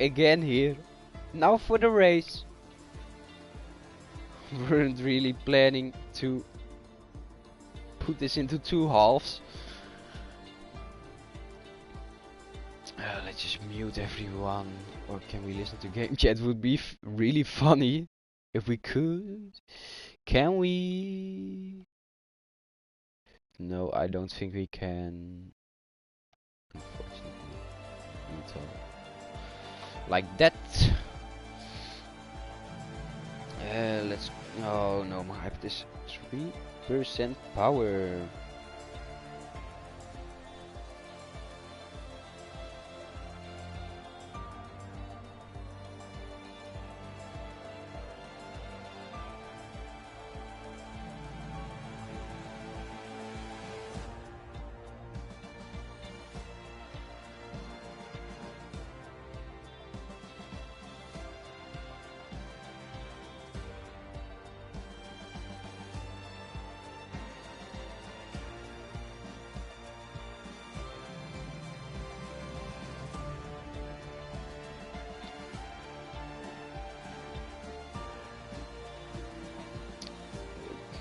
again here. Now for the race. Weren't really planning to put this into two halves. Let's just mute everyone. Or can we listen to game chat? Would be really funny if we could. Can we? No, I don't think we can. Unfortunately. Like that. Let's. Oh no, my hype is 3% power.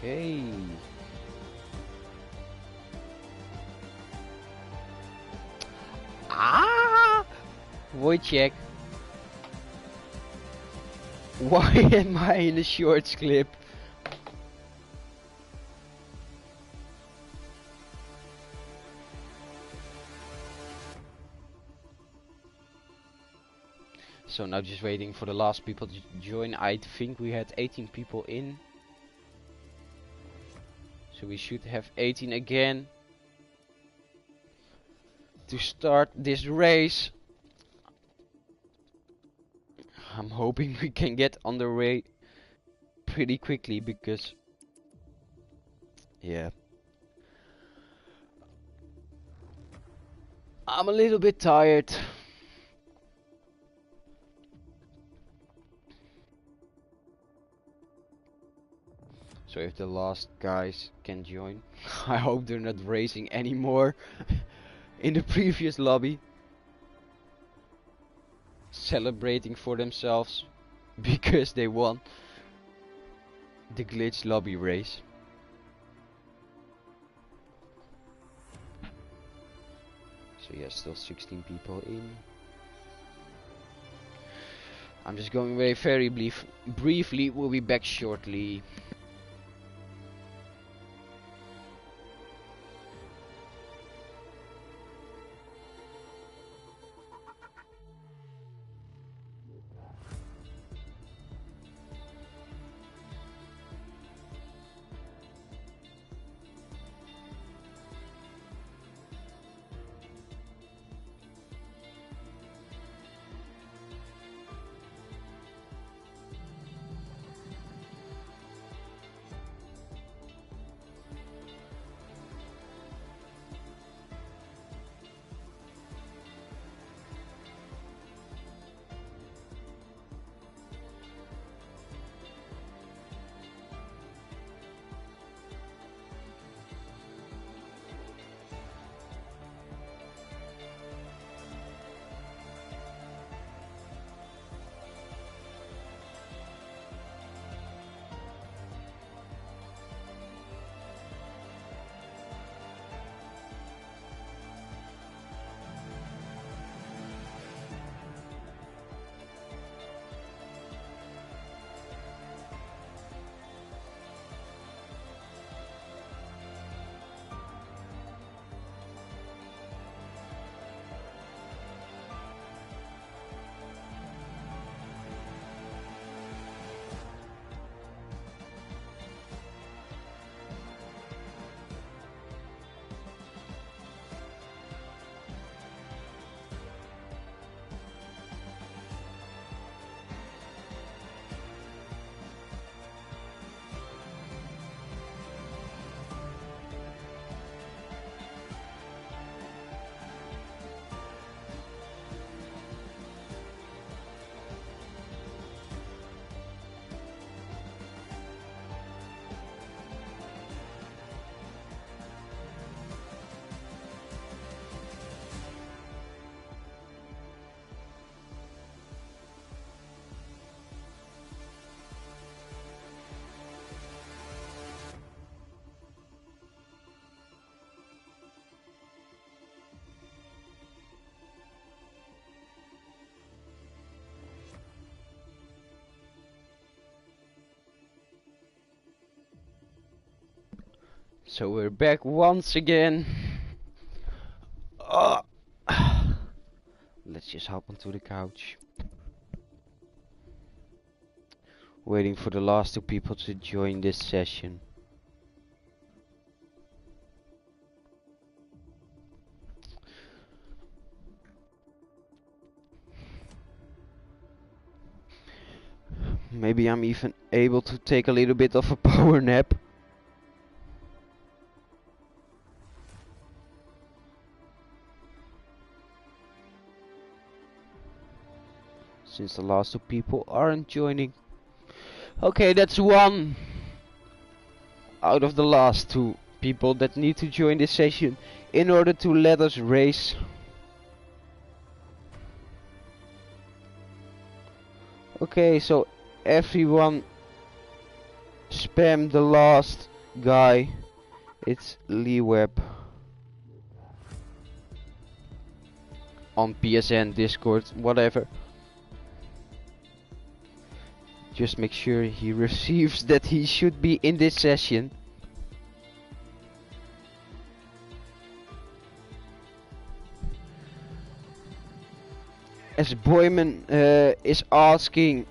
Okay. Ah! Wojciech. Why am I in a shorts clip? So now just waiting for the last people to join. I think we had 18 people in. So we should have 18 again to start this race. I'm hoping we can get on the way pretty quickly because, yeah, I'm a little bit tired. So if the last guys can join, I hope they're not racing anymore in the previous lobby. Celebrating for themselves because they won the glitch lobby race. So yeah, still 16 people in. I'm just going very briefly. We'll be back shortly. So we're back once again. Oh. Let's just hop onto the couch. Waiting for the last two people to join this session. Maybe I'm even able to take a little bit of a power nap. Since the last two people aren't joining. Okay, that's one out of the last two people that need to join this session in order to let us race. Okay, so everyone spam the last guy. It's Lee Webb on PSN, Discord, whatever. Just make sure he receives that he should be in this session. As Boyman is asking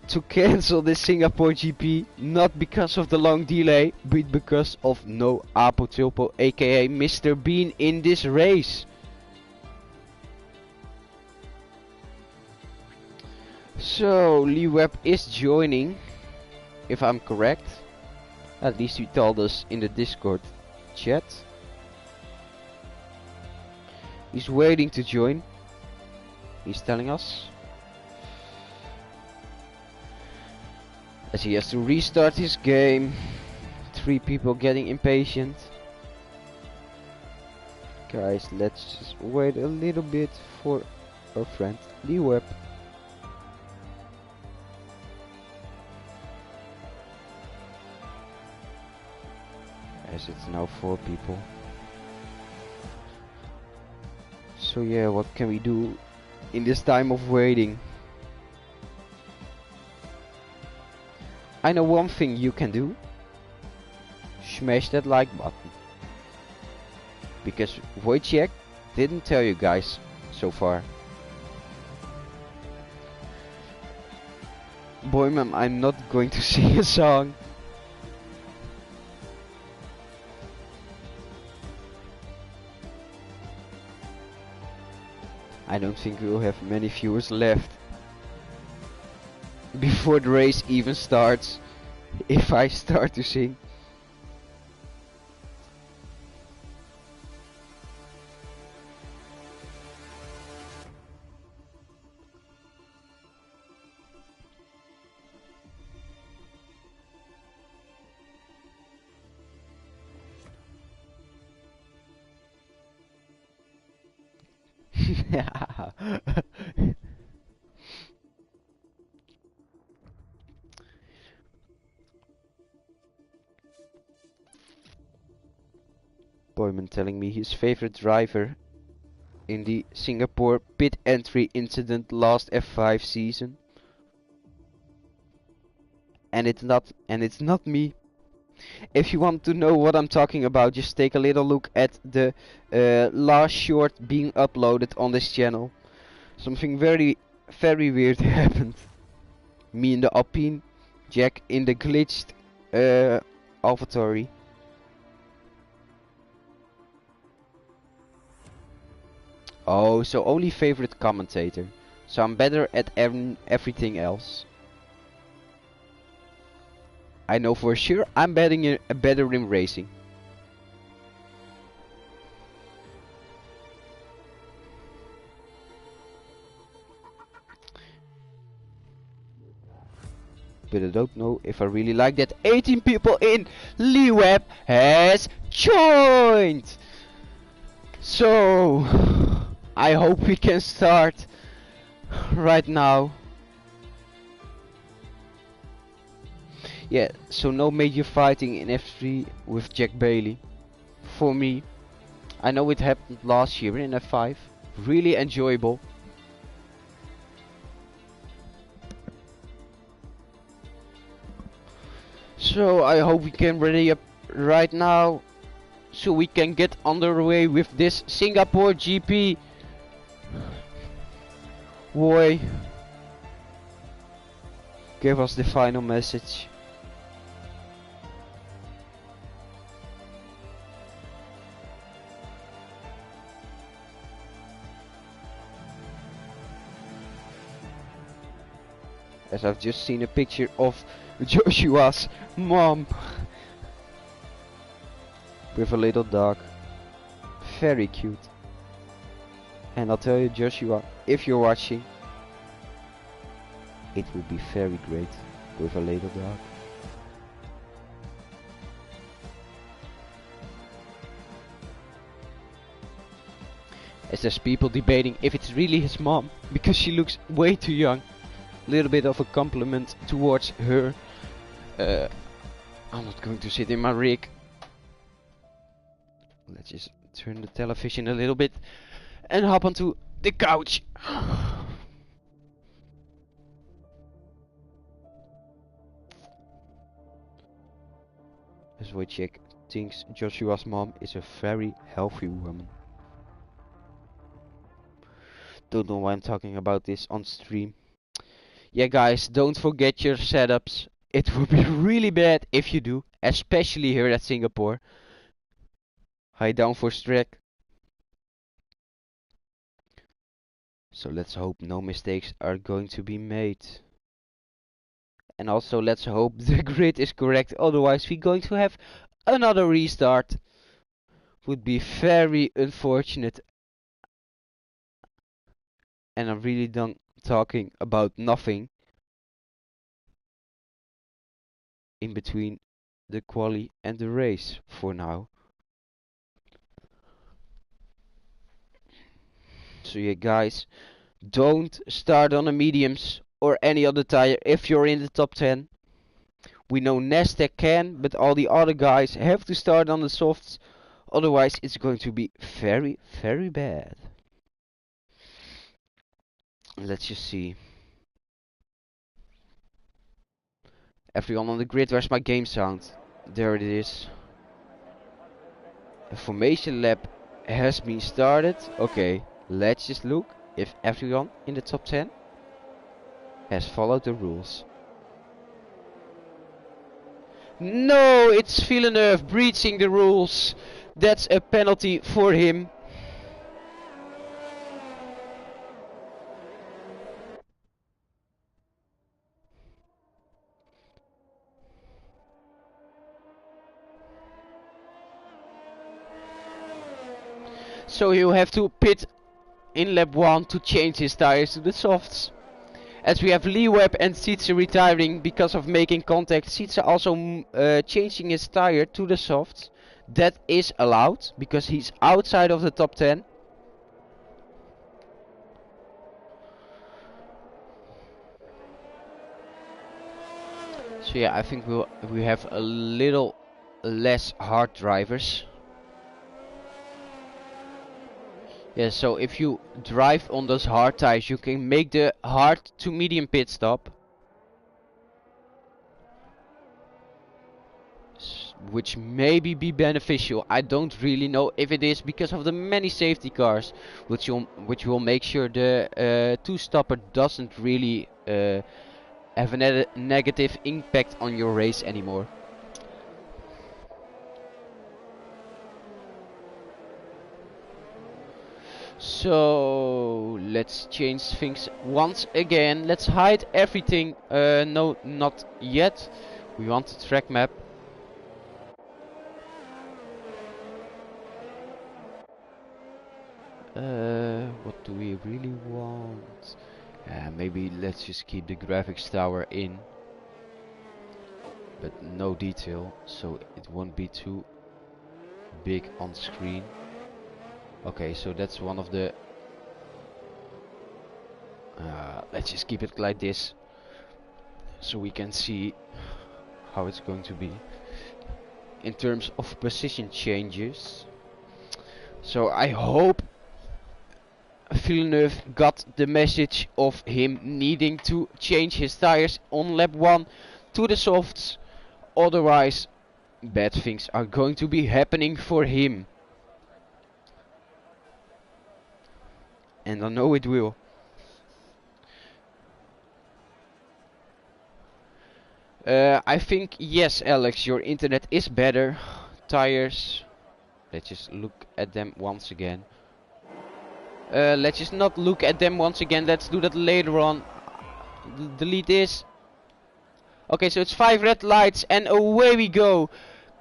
to cancel the Singapore GP, not because of the long delay, but because of no Apo Tilpo, aka Mr. Bean, in this race. So Lee Webb is joining, if I'm correct. At least he told us in the Discord chat. He's waiting to join. He's telling us. As he has to restart his game. 3 people getting impatient. Guys, let's just wait a little bit for our friend Lee Webb. As it's now 4 people. So yeah, what can we do in this time of waiting? I know one thing you can do. Smash that like button. Because Wojciech didn't tell you guys so far. Boyman, I'm not going to sing a song. I don't think we'll have many viewers left before the race even starts, if I start to sing. Boyman telling me his favorite driver in the Singapore pit entry incident last F5 season. And it's not me. If you want to know what I'm talking about, just take a little look at the last short being uploaded on this channel. Something very weird happened. Me in the Alpine, Jack in the glitched AlphaTauri. Oh, so only favorite commentator. So I'm better at everything else. I know for sure I'm better in racing. But I don't know if I really like that 18 people in. Lee Webb has joined. So I hope we can start right now. Yeah, so no major fighting in F3 with Jack Bailey. For me, I know it happened last year in F5. Really enjoyable. So I hope we can ready up right now, so we can get underway with this Singapore GP. Boy, give us the final message. As I've just seen a picture of Joshua's mom with a little dog. Very cute. And I'll tell you, Joshua, if you're watching, it would be very great with a little dog. As there's people debating if it's really his mom, because she looks way too young. Little bit of a compliment towards her. I'm not going to sit in my rig. Let's just turn the television a little bit and hop onto the couch. As Wojciech thinks Joshua's mom is a very healthy woman. Don't know why I'm talking about this on stream. Yeah guys, don't forget your setups. It would be really bad if you do, especially here at Singapore. High downforce track. So let's hope no mistakes are going to be made. And also let's hope the grid is correct, otherwise we're going to have another restart. Would be very unfortunate. And I'm really done talking about nothing in between the quali and the race for now. So yeah guys, don't start on the mediums or any other tire if you're in the top 10. We know Nasdaq can, but all the other guys have to start on the softs, otherwise it's going to be very, very bad. Let's just see. Everyone on the grid, where's my game sound? There it is. The formation lap has been started. Okay, let's just look if everyone in the top 10 has followed the rules. No, it's Villeneuve breaching the rules. That's a penalty for him. So he'll have to pit in lap 1 to change his tires to the softs. As we have Lee Webb and Sietze retiring because of making contact. Sietze also changing his tire to the softs. That is allowed because he's outside of the top 10. So yeah, I think we have a little less hard drivers. Yeah, so if you drive on those hard tires, you can make the hard to medium pit stop. Which maybe be beneficial. I don't really know if it is because of the many safety cars, which will make sure the two-stopper doesn't really have a negative impact on your race anymore. So let's change things once again. Let's hide everything. No, not yet. We want the track map. What do we really want? Maybe let's just keep the graphics tower in, but no detail, so it won't be too big on screen. Okay, so that's one of the... let's just keep it like this, so we can see how it's going to be in terms of position changes. So I hope Villeneuve got the message of him needing to change his tires on lap 1 to the softs, Otherwise, bad things are going to be happening for him. And I know it will. I think, yes, Alex, your internet is better. Tires. Let's just look at them once again. Let's just not look at them once again. Let's do that later on. Delete this. Okay, so it's 5 red lights and away we go.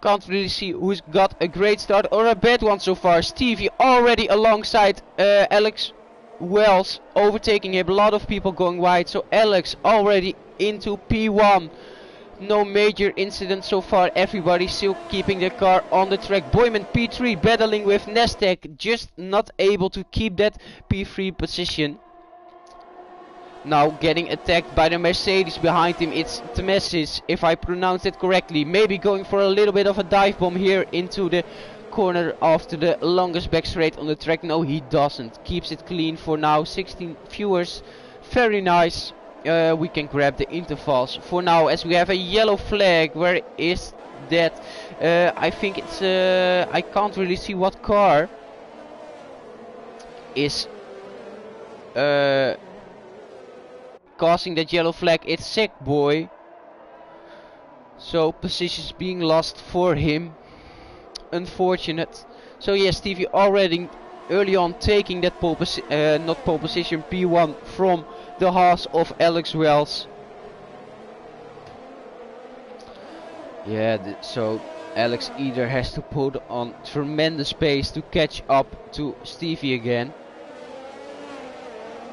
Can't really see who's got a great start or a bad one so far. Stevie already alongside Alex Wells, overtaking him. A lot of people going wide. So Alex already into P1. No major incident so far. Everybody still keeping their car on the track. Boyman P3 battling with Nastek. Just not able to keep that P3 position. Now getting attacked by the Mercedes behind him. It's Temesis, if I pronounce it correctly. Maybe going for a little bit of a dive bomb here into the corner after the longest back straight on the track. No, he doesn't. Keeps it clean for now. 16 viewers. Very nice. We can grab the intervals for now as we have a yellow flag. Where is that? I think it's I can't really see what car is causing that yellow flag. It's Sackboy. So positions being lost for him. Unfortunate. So yes, Stevie already early on taking that not pole position, P1 from the Haas of Alex Wells. Yeah, so Alex either has to put on tremendous pace to catch up to Stevie again,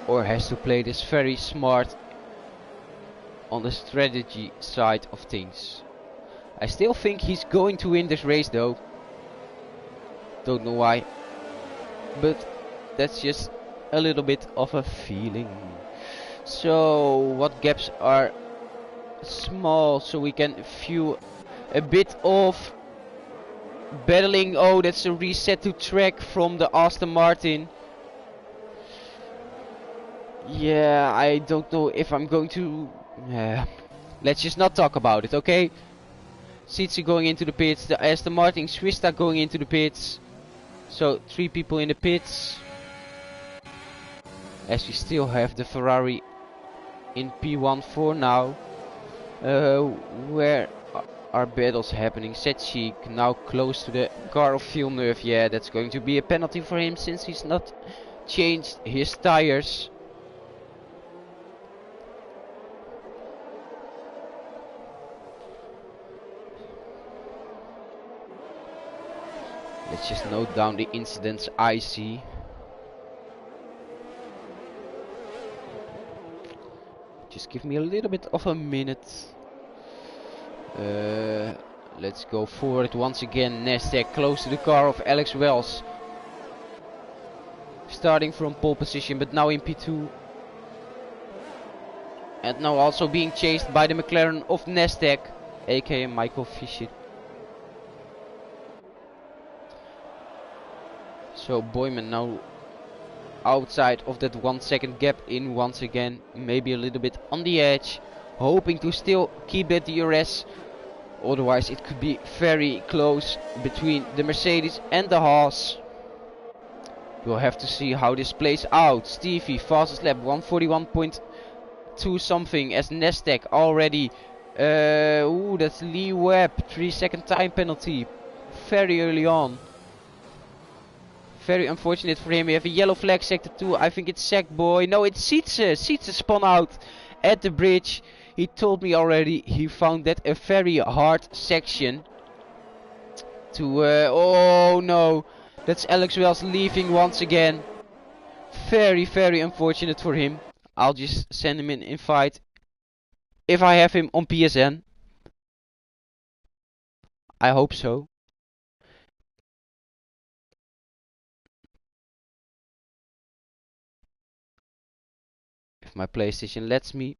or has to play this very smart on the strategy side of things. I still think he's going to win this race though. Don't know why, but that's just a little bit of a feeling. So what gaps are small so we can view a bit of battling. Oh, that's a reset to track from the Aston Martin. Yeah, I don't know if I'm going to... let's just not talk about it, okay? Sitsi going into the pits, the Aston Martin Swista going into the pits. So 3 people in the pits. As we still have the Ferrari in P1 for now. Where are battles happening? Setchik now close to the car of Villeneuve. Yeah, that's going to be a penalty for him since he's not changed his tires. Let's just note down the incidents I see. Just give me a little bit of a minute. Let's go forward once again. Nastek close to the car of Alex Wells. Starting from pole position, but now in P2. And now also being chased by the McLaren of Nastek, aka Michael Fischer. So Boyman now outside of that 1 second gap in once again, maybe a little bit on the edge, hoping to still keep that DRS. Otherwise it could be very close between the Mercedes and the Haas. We'll have to see how this plays out. Stevie fastest lap 141.2 something as Nastek already. Ooh, that's Lee Webb, 3 second time penalty very early on. Very unfortunate for him. We have a yellow flag sector 2. I think it's Sackboy. No, it's Sietse. Sietse spun out at the bridge. He told me already he found that a very hard section to... oh no. That's Alex Wells leaving once again. Very, very unfortunate for him. I'll just send him an invite if I have him on PSN. I hope so. If my PlayStation lets me.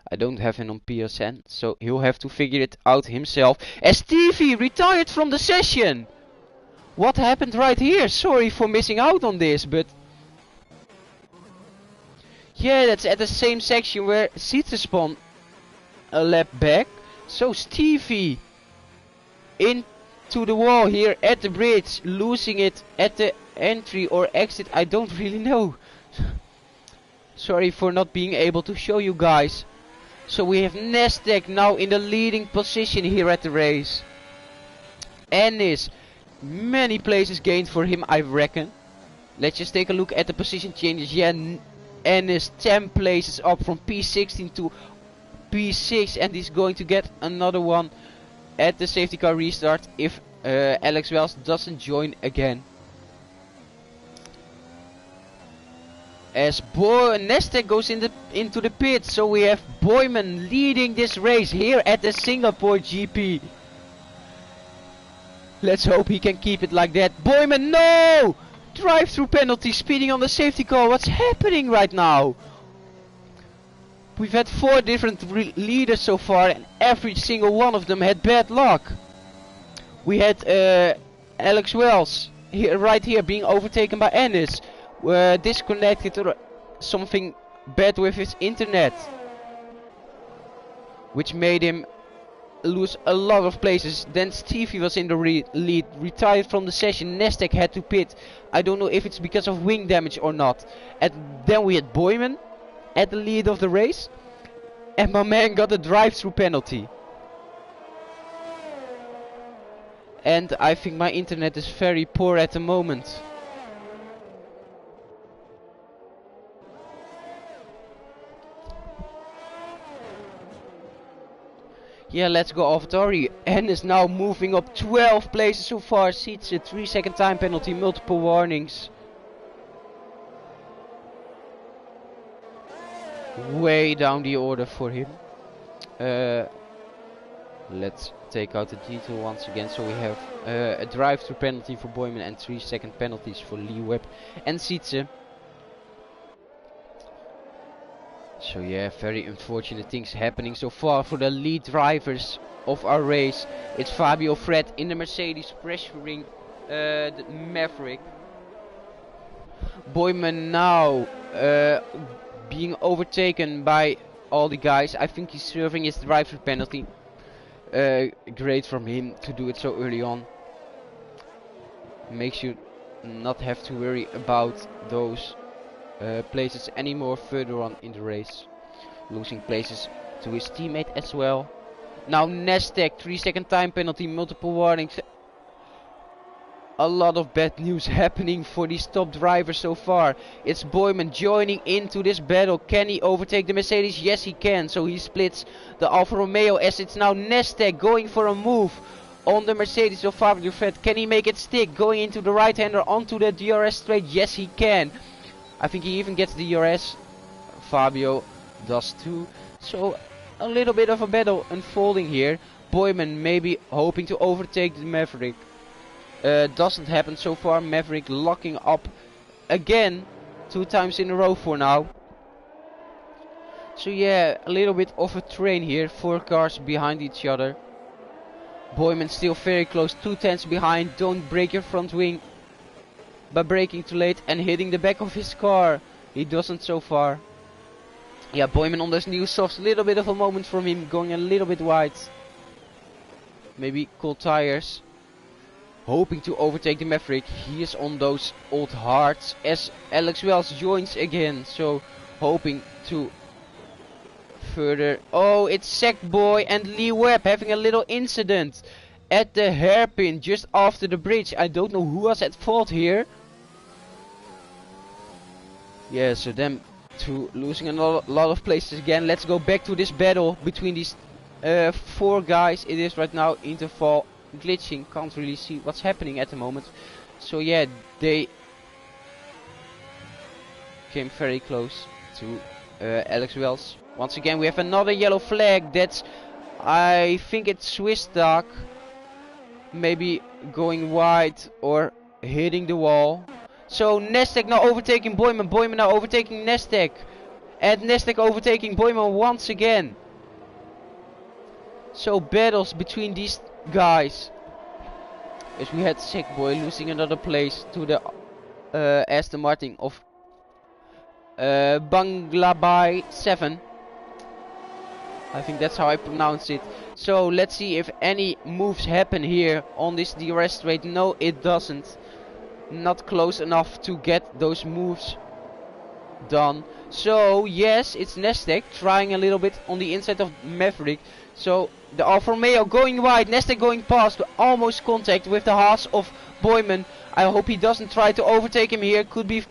I don't have him on PSN, so he'll have to figure it out himself. As Stevie retired from the session! What happened right here? Sorry for missing out on this, but... Yeah, that's at the same section where Sietse spawned a lap back. So Stevie into the wall here at the bridge, losing it at the entry or exit, I don't really know. Sorry for not being able to show you guys. So we have Nasdaq now in the leading position here at the race. Ennis, many places gained for him, I reckon. Let's just take a look at the position changes. Yeah, Ennis 10 places up from P16 to P6, and he's going to get another one at the safety car restart if Alex Wells doesn't join again. As Nasdaq goes into the pit, so we have Boyman leading this race here at the Singapore GP. Let's hope he can keep it like that. Boyman, no! Drive-through penalty, speeding on the safety car. What's happening right now? We've had 4 different leaders so far, and every single one of them had bad luck. We had Alex Wells here, right here, being overtaken by Ennis. Disconnected or something bad with his internet, which made him lose a lot of places. Then Stevie was in the lead, retired from the session. Nasdaq had to pit. I don't know if it's because of wing damage or not. And then we had Boyman at the lead of the race, and my man got a drive-through penalty. And I think my internet is very poor at the moment. Yeah, let's go off Tori. And is now moving up 12 places so far. Seats a 3-second time penalty, multiple warnings. Way down the order for him. Let's take out the detail once again. So we have a drive-through penalty for Boyman and 3-second penalties for Lee Webb and Sietse. So yeah, very unfortunate things happening so far for the lead drivers of our race. It's Fabio Fred in the Mercedes pressuring the Maverick. Boyman now being overtaken by all the guys. I think he's serving his drive-through penalty. Great from him to do it so early on. Makes you not have to worry about those places anymore further on in the race. Losing places to his teammate as well. Now Nasdaq, 3-second time penalty, multiple warnings. A lot of bad news happening for these top drivers so far. It's Boyman joining into this battle. Can he overtake the Mercedes? Yes, he can. So he splits the Alfa Romeo, as it's now Nasdaq going for a move on the Mercedes of Fabio Fred. Can he make it stick? Going into the right-hander onto the DRS straight. Yes, he can. I think he even gets the DRS. Fabio does too. So a little bit of a battle unfolding here. Boyman maybe hoping to overtake the Maverick. Doesn't happen so far. Maverick locking up again 2 times in a row for now. So yeah, a little bit of a train here. 4 cars behind each other. Boyman still very close, 2/10 behind. Don't break your front wing by braking too late and hitting the back of his car. He doesn't so far. Yeah, Boyman on those new softs. Little bit of a moment from him, going a little bit wide. Maybe cold tires. Hoping to overtake the Maverick. He is on those old Harts as Alex Wells joins again. So hoping to further. Oh, it's Sackboy and Lee Webb having a little incident at the hairpin just after the bridge. I don't know who was at fault here. Yeah, so them two losing a lot of places again. Let's go back to this battle between these 4 guys. It is right now interval glitching. Can't really see what's happening at the moment. So yeah, they came very close to Alex Wells. Once again, we have another yellow flag. That's, I think it's Swiss Duck. Maybe going wide or hitting the wall. So Nasdaq now overtaking Boyman. Boyman now overtaking Nasdaq. And Nasdaq overtaking Boyman once again. So battles between these guys. As we had Sackboy losing another place to the Aston Martin of Banglabai 7. I think that's how I pronounce it. So let's see if any moves happen here on this DRS straight. No, it doesn't. Not close enough to get those moves done. So yes, it's Nestek trying a little bit on the inside of Maverick. So the Alfa Romeo going wide, Nestek going past, almost contact with the Haas of Boyman. I hope he doesn't try to overtake him here. Could be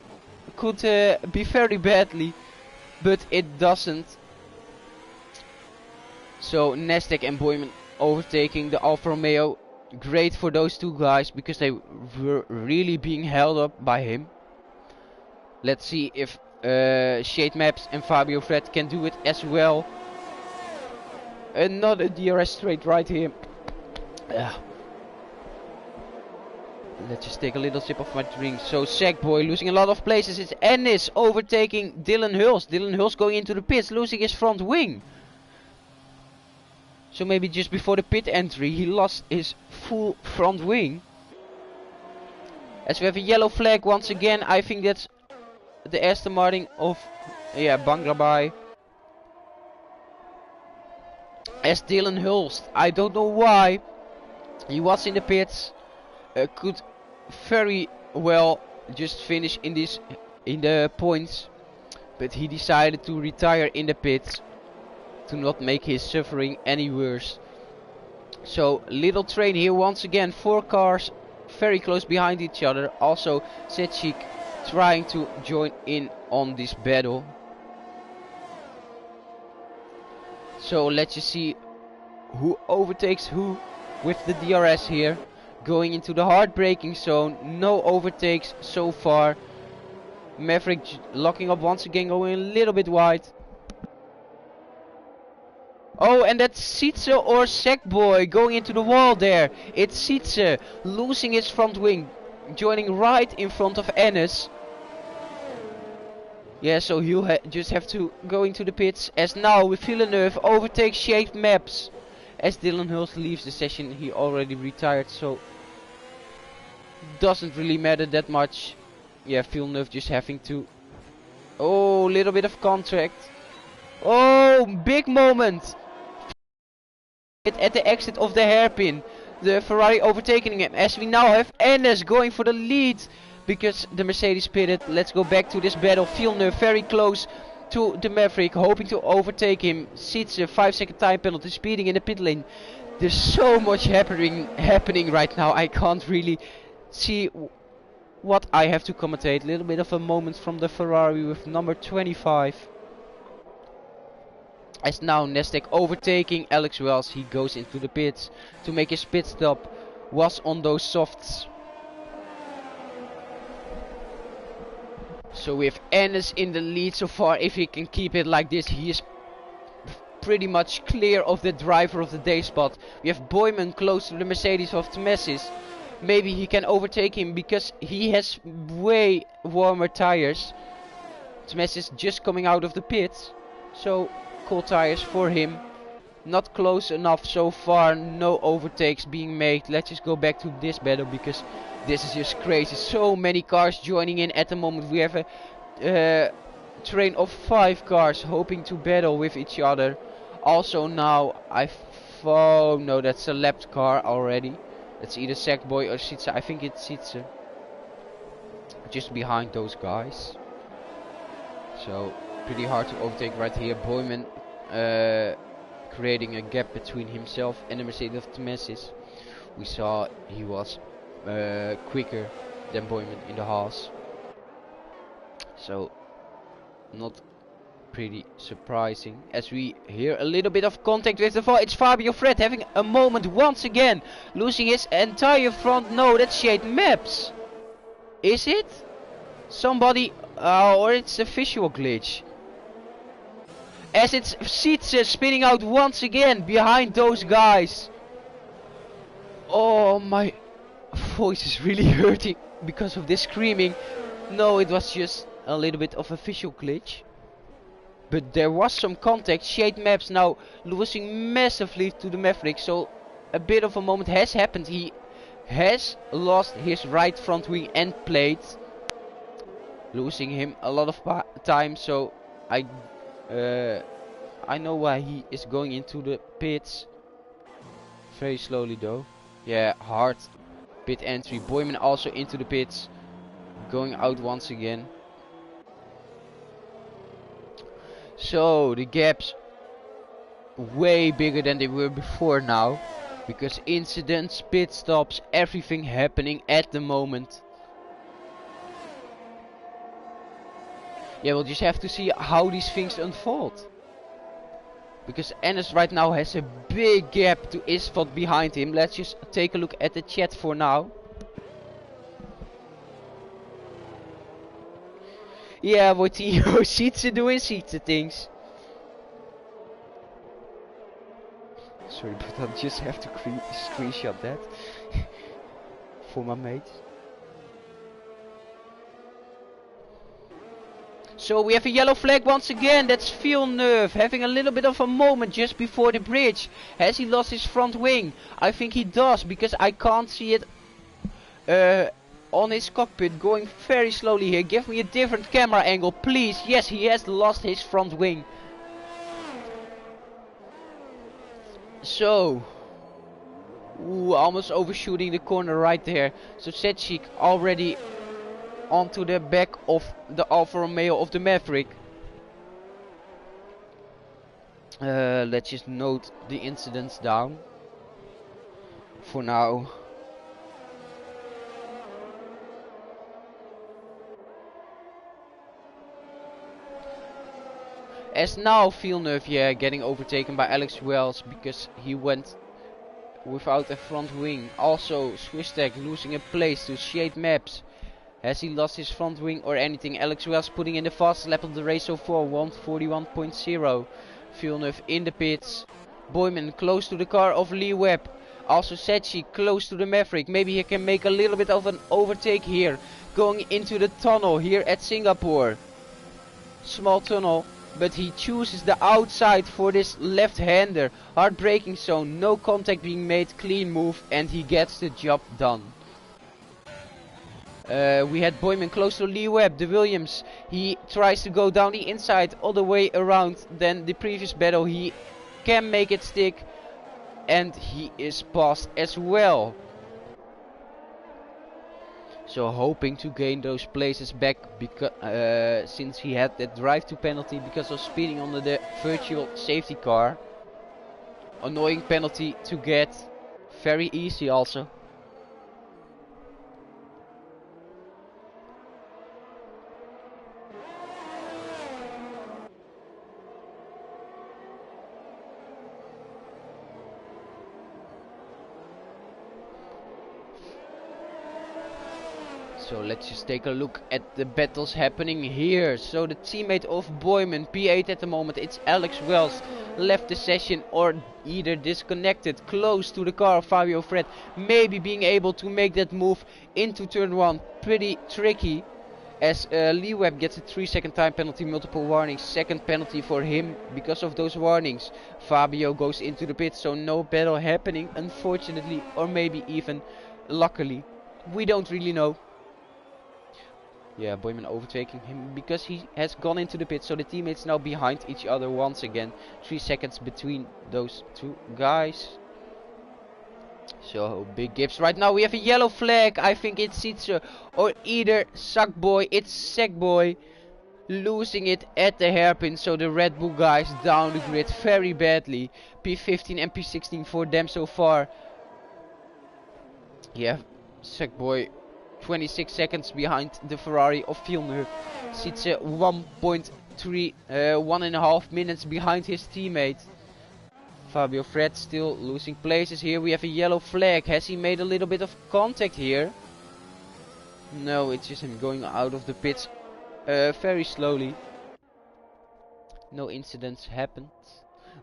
very badly, but it doesn't. So Nestek and Boyman overtaking the Alfa Romeo. Great for those two guys because they were really being held up by him. Let's see if Shade Maps and Fabio Fred can do it as well. Another DRS straight right here. Let's just take a little sip of my drink. So Sackboy losing a lot of places. It's Ennis overtaking Dylan Hulse. Dylan Hulse going into the pits, losing his front wing. So maybe just before the pit entry he lost his full front wing. As we have a yellow flag once again. I think that's the Aston Martin of Banglabai. As Dylan Hulse, I don't know why he was in the pits. Could very well just finish in the points, but he decided to retire in the pits to not make his suffering any worse. So little train here once again, 4 cars very close behind each other. Also Setchik trying to join in on this battle. So let's just see who overtakes who with the DRS here. Going into the hard braking zone, no overtakes so far. Maverick locking up once again, going a little bit wide. Oh, and that's Sietse or Sackboy going into the wall there. It's Sietse losing his front wing, joining right in front of Ennis. Yeah, so he'll just have to go into the pits. As now with Villeneuve overtakes Shade Maps. As Dylan Hulse leaves the session, he already retired, so doesn't really matter that much. Yeah, Villeneuve just having to... Oh, little bit of contact. Oh, big moment! At the exit of the hairpin. The Ferrari overtaking him. As we now have Ennis going for the lead. Because the Mercedes pitted. Let's go back to this battle. Villeneuve very close to the Maverick, hoping to overtake him. Seats a 5-second time penalty, speeding in the pit lane. There's so much happening right now. I can't really see what I have to commentate. A little bit of a moment from the Ferrari with number 25. As now Nestek overtaking Alex Wells. He goes into the pits to make his pit stop. Was on those softs. So we have Ennis in the lead so far. If he can keep it like this, he is pretty much clear of the driver of the day spot. We have Boyman close to the Mercedes of Tmesis. Maybe he can overtake him because he has way warmer tires. Tmesis just coming out of the pits. So cold tires for him. Not close enough so far. No overtakes being made. Let's just go back to this battle because this is just crazy. So many cars joining in at the moment. We have a train of 5 cars hoping to battle with each other. Also now oh no, that's a lapped car already. It's either Sackboy or Sietse. I think it's Sietse. Just behind those guys. So pretty hard to overtake right here. Boyman creating a gap between himself and the Mercedes of Tmesis. We saw he was quicker than Boyman in the Haas. So not pretty surprising. As we hear a little bit of contact with the fall. It's Fabio Fred having a moment once again. Losing his entire front. No, that's Shade Maps. Is it? Somebody... or it's a visual glitch. As it's Sietse spinning out once again behind those guys. Oh, my voice is really hurting because of this screaming. No, it was just a little bit of a visual glitch. But there was some contact. Shade Maps now losing massively to the Maverick. So a bit of a moment has happened. He has lost his right front wing and plate. losing him a lot of time. So I know why he is going into the pits. Very slowly though. Yeah, Hart pit entry. Boyman also into the pits, going out once again. So the gaps way bigger than they were before now, because incidents, pit stops, everything happening at the moment. Yeah, we'll just have to see how these things unfold, because Ennis right now has a big gap to Isfot behind him. Let's just take a look at the chat for now. Yeah, what he Sietse doing Sietse things. Sorry, but I just have to screenshot that for my mates. So we have a yellow flag once again. That's Villeneuve having a little bit of a moment just before the bridge. Has he lost his front wing? I think he does, because I can't see it on his cockpit, going very slowly here. Give me a different camera angle, please. Yes, he has lost his front wing. So, almost overshooting the corner right there. So Setchik already onto the back of the Alfa Romeo of the Maverick. Let's just note the incidents down for now. As now Villeneuve, yeah, getting overtaken by Alex Wells because he went without a front wing. Also Swistek losing a place to Shade Maps. Has he lost his front wing or anything? Alex Wells putting in the fastest lap of the race so far, 141.0. Villeneuve in the pits. Boyman close to the car of Lee Webb. Also Setchi close to the Maverick. Maybe he can make a little bit of an overtake here. Going into the tunnel here at Singapore. Small tunnel. But he chooses the outside for this left-hander. Hard braking zone. No contact being made. Clean move. And he gets the job done. We had Boyman close to Lee Webb, the Williams. He tries to go down the inside all the way around than the previous battle. He can make it stick. And he is passed as well. So hoping to gain those places back, because since he had that drive-to penalty because of speeding on the virtual safety car. Annoying penalty to get. Very easy also. So let's just take a look at the battles happening here. So the teammate of Boyman, P8 at the moment, it's Alex Wells, left the session or either disconnected, close to the car of Fabio Fred. Maybe being able to make that move into turn 1, pretty tricky. As Lee Webb gets a 3-second time penalty, multiple warnings, second penalty for him because of those warnings. Fabio goes into the pit, so no battle happening, unfortunately, or maybe even luckily. We don't really know. Yeah, Boyman overtaking him because he has gone into the pit. So the teammates now behind each other once again. 3 seconds between those two guys. So big gips. Right now we have a yellow flag. I think it's Sietse or either Sackboy. It's Sackboy losing it at the hairpin. So the Red Bull guys down the grid very badly. P15 and P16 for them so far. Yeah, Sackboy 26 seconds behind the Ferrari of Villeneuve. Sietse 1.5 minutes behind his teammate. Fabio Fred still losing places here. We have a yellow flag. Has he made a little bit of contact here? No, it's just him going out of the pits very slowly. No incidents happened.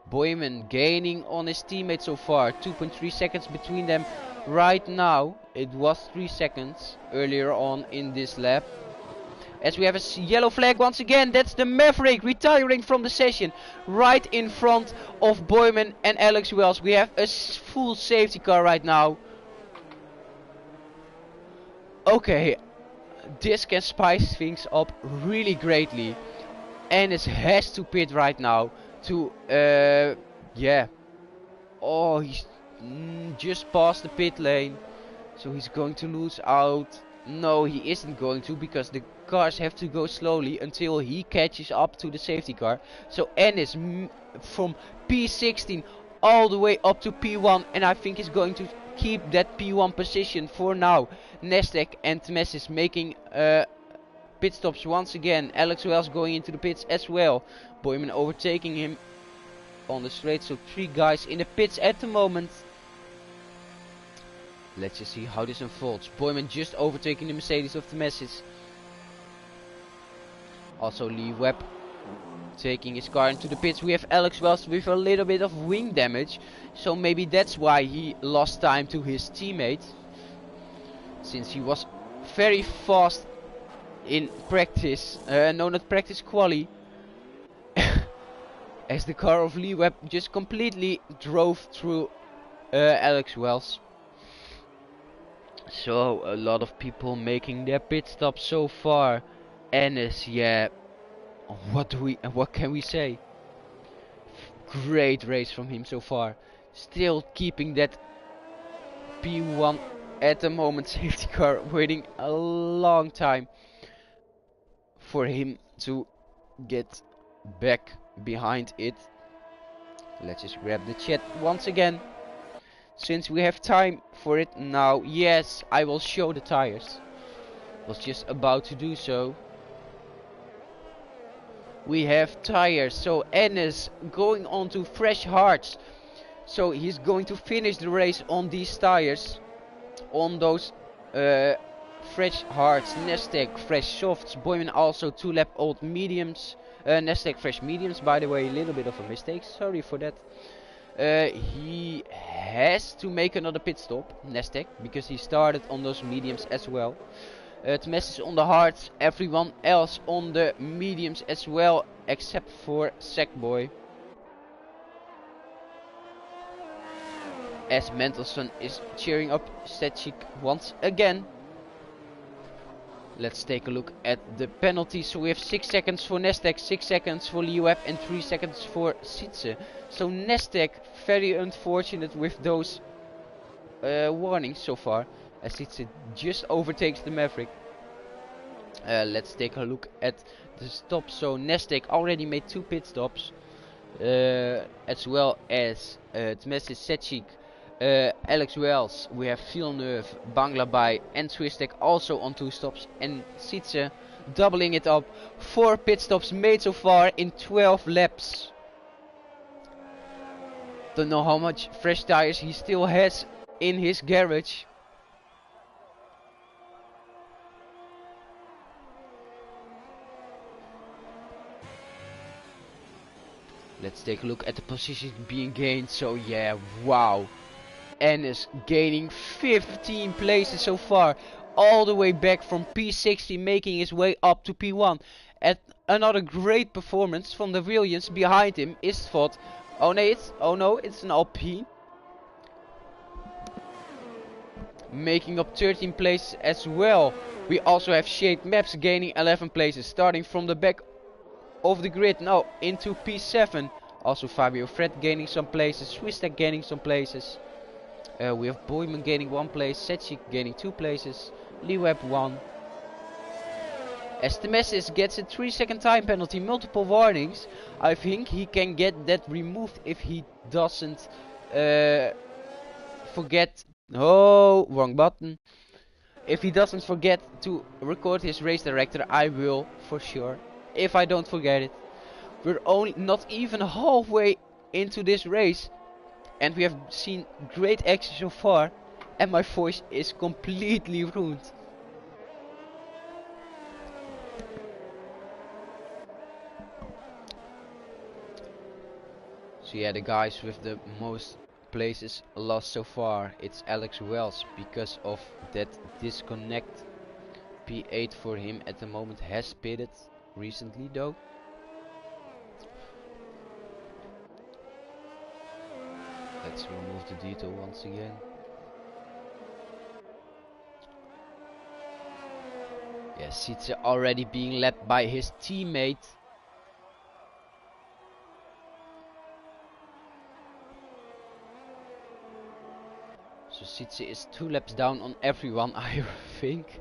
Boyman gaining on his teammate so far. 2.3 seconds between them right now. It was 3 seconds earlier on in this lap. As we have a yellow flag once again. That's the Maverick retiring from the session. Right in front of Boyman and Alex Wells. We have a full safety car right now. Okay. this can spice things up really greatly. Ennis has to pit right now to, yeah. Oh, he's just past the pit lane. So he's going to lose out. No, he isn't going to, because the cars have to go slowly until he catches up to the safety car. So Ennis from P16 all the way up to P1, and I think he's going to keep that P1 position for now. Nestek and Tmesis making pit stops once again. Alex Wells going into the pits as well. Boyman overtaking him on the straight. So 3 guys in the pits at the moment. Let's just see how this unfolds. Boyman just overtaking the Mercedes of the Tmesis. Also Lee Webb taking his car into the pits. We have Alex Wells with a little bit of wing damage. So maybe that's why he lost time to his teammate. Since he was very fast in practice. No, not practice, quali. As the car of Lee Webb just completely drove through Alex Wells. So a lot of people making their pit stop so far. Ennis, yeah. What can we say? Great race from him so far. Still keeping that P1 at the moment safety car, waiting a long time for him to get back behind it. Let's just grab the chat once again, since we have time for it now. Yes, I will show the tires. Was just about to do so. We have tires. So Ennis going on to fresh hards. So he's going to finish the race on these tires. On those fresh hards. Nestek fresh softs. Boyman also 2-lap old mediums. Nestek fresh mediums, by the way. A little bit of a mistake. Sorry for that. He has to make another pit stop, Nestek, because he started on those mediums as well. Tmes is on the hards, everyone else on the mediums as well, except for Sackboy. As Mendelson is cheering up Stechik once again. Let's take a look at the penalties. So we have 6 seconds for Nestek, 6 seconds for Liuep, and 3 seconds for Sitze. So Nestek very unfortunate with those warnings so far, as Sitze just overtakes the Maverick. Let's take a look at the stops. So Nestek already made 2 pit stops, as well as Tmesis, Setchik, Alex Wells. We have Villeneuve, Banglabai and Twistek also on 2 stops, and Sitze doubling it up. 4 pit stops made so far in 12 laps. Don't know how much fresh tires he still has in his garage. Let's take a look at the position being gained. So yeah, wow. Ennis gaining 15 places so far. All the way back from P60, making his way up to P1. At another great performance from the Williams. Behind him is Svot. Oh no, it's an Alpine. Making up 13 places as well. We also have Shade Maps gaining 11 places. Starting from the back of the grid now into P7. Also Fabio Fred gaining some places. Swistek gaining some places. We have Boyman gaining 1 place. Setchik gaining 2 places. Liweb 1. As Temesis gets a 3-second time penalty, multiple warnings. I think he can get that removed if he doesn't forget. Oh, wrong button. If he doesn't forget to record his race director, I will for sure. If I don't forget it. We're only not even halfway into this race, and we have seen great action so far, and my voice is completely ruined. So yeah, the guys with the most places lost so far, it's Alex Wells because of that disconnect. P8 for him at the moment, has pitted recently though. Let's remove the detail once again. Sietze already being led by his teammate. So Sietze is 2 laps down on everyone, I think.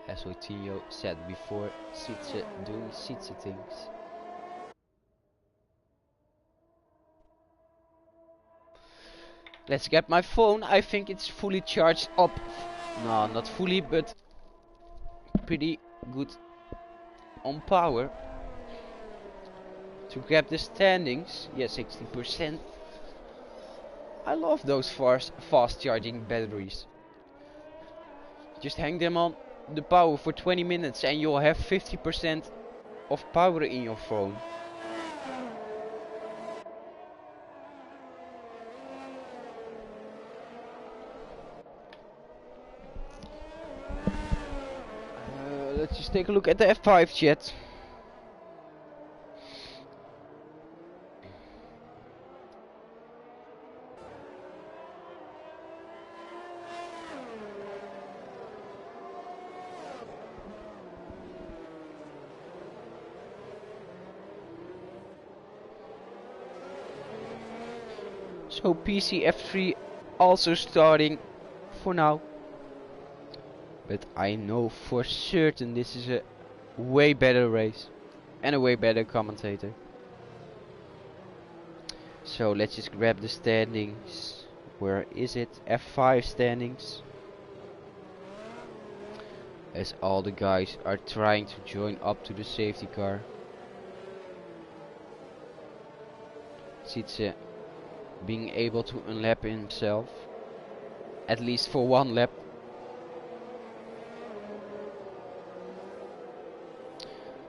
As Coutinho said before, Sietze doing Sietze things. Let's get my phone. I think it's fully charged up. No, not fully, but pretty good on power. To grab the standings. Yeah, 60%. I love those fast charging batteries. Just hang them on the power for 20 minutes and you'll have 50% of power in your phone. Let's just take a look at the F5 chat. So PC F3 also starting for now. But I know for certain this is a way better race and a way better commentator. So let's just grab the standings. Where is it? F5 standings. As all the guys are trying to join up to the safety car. Sietze being able to unlap himself. At least for 1 lap.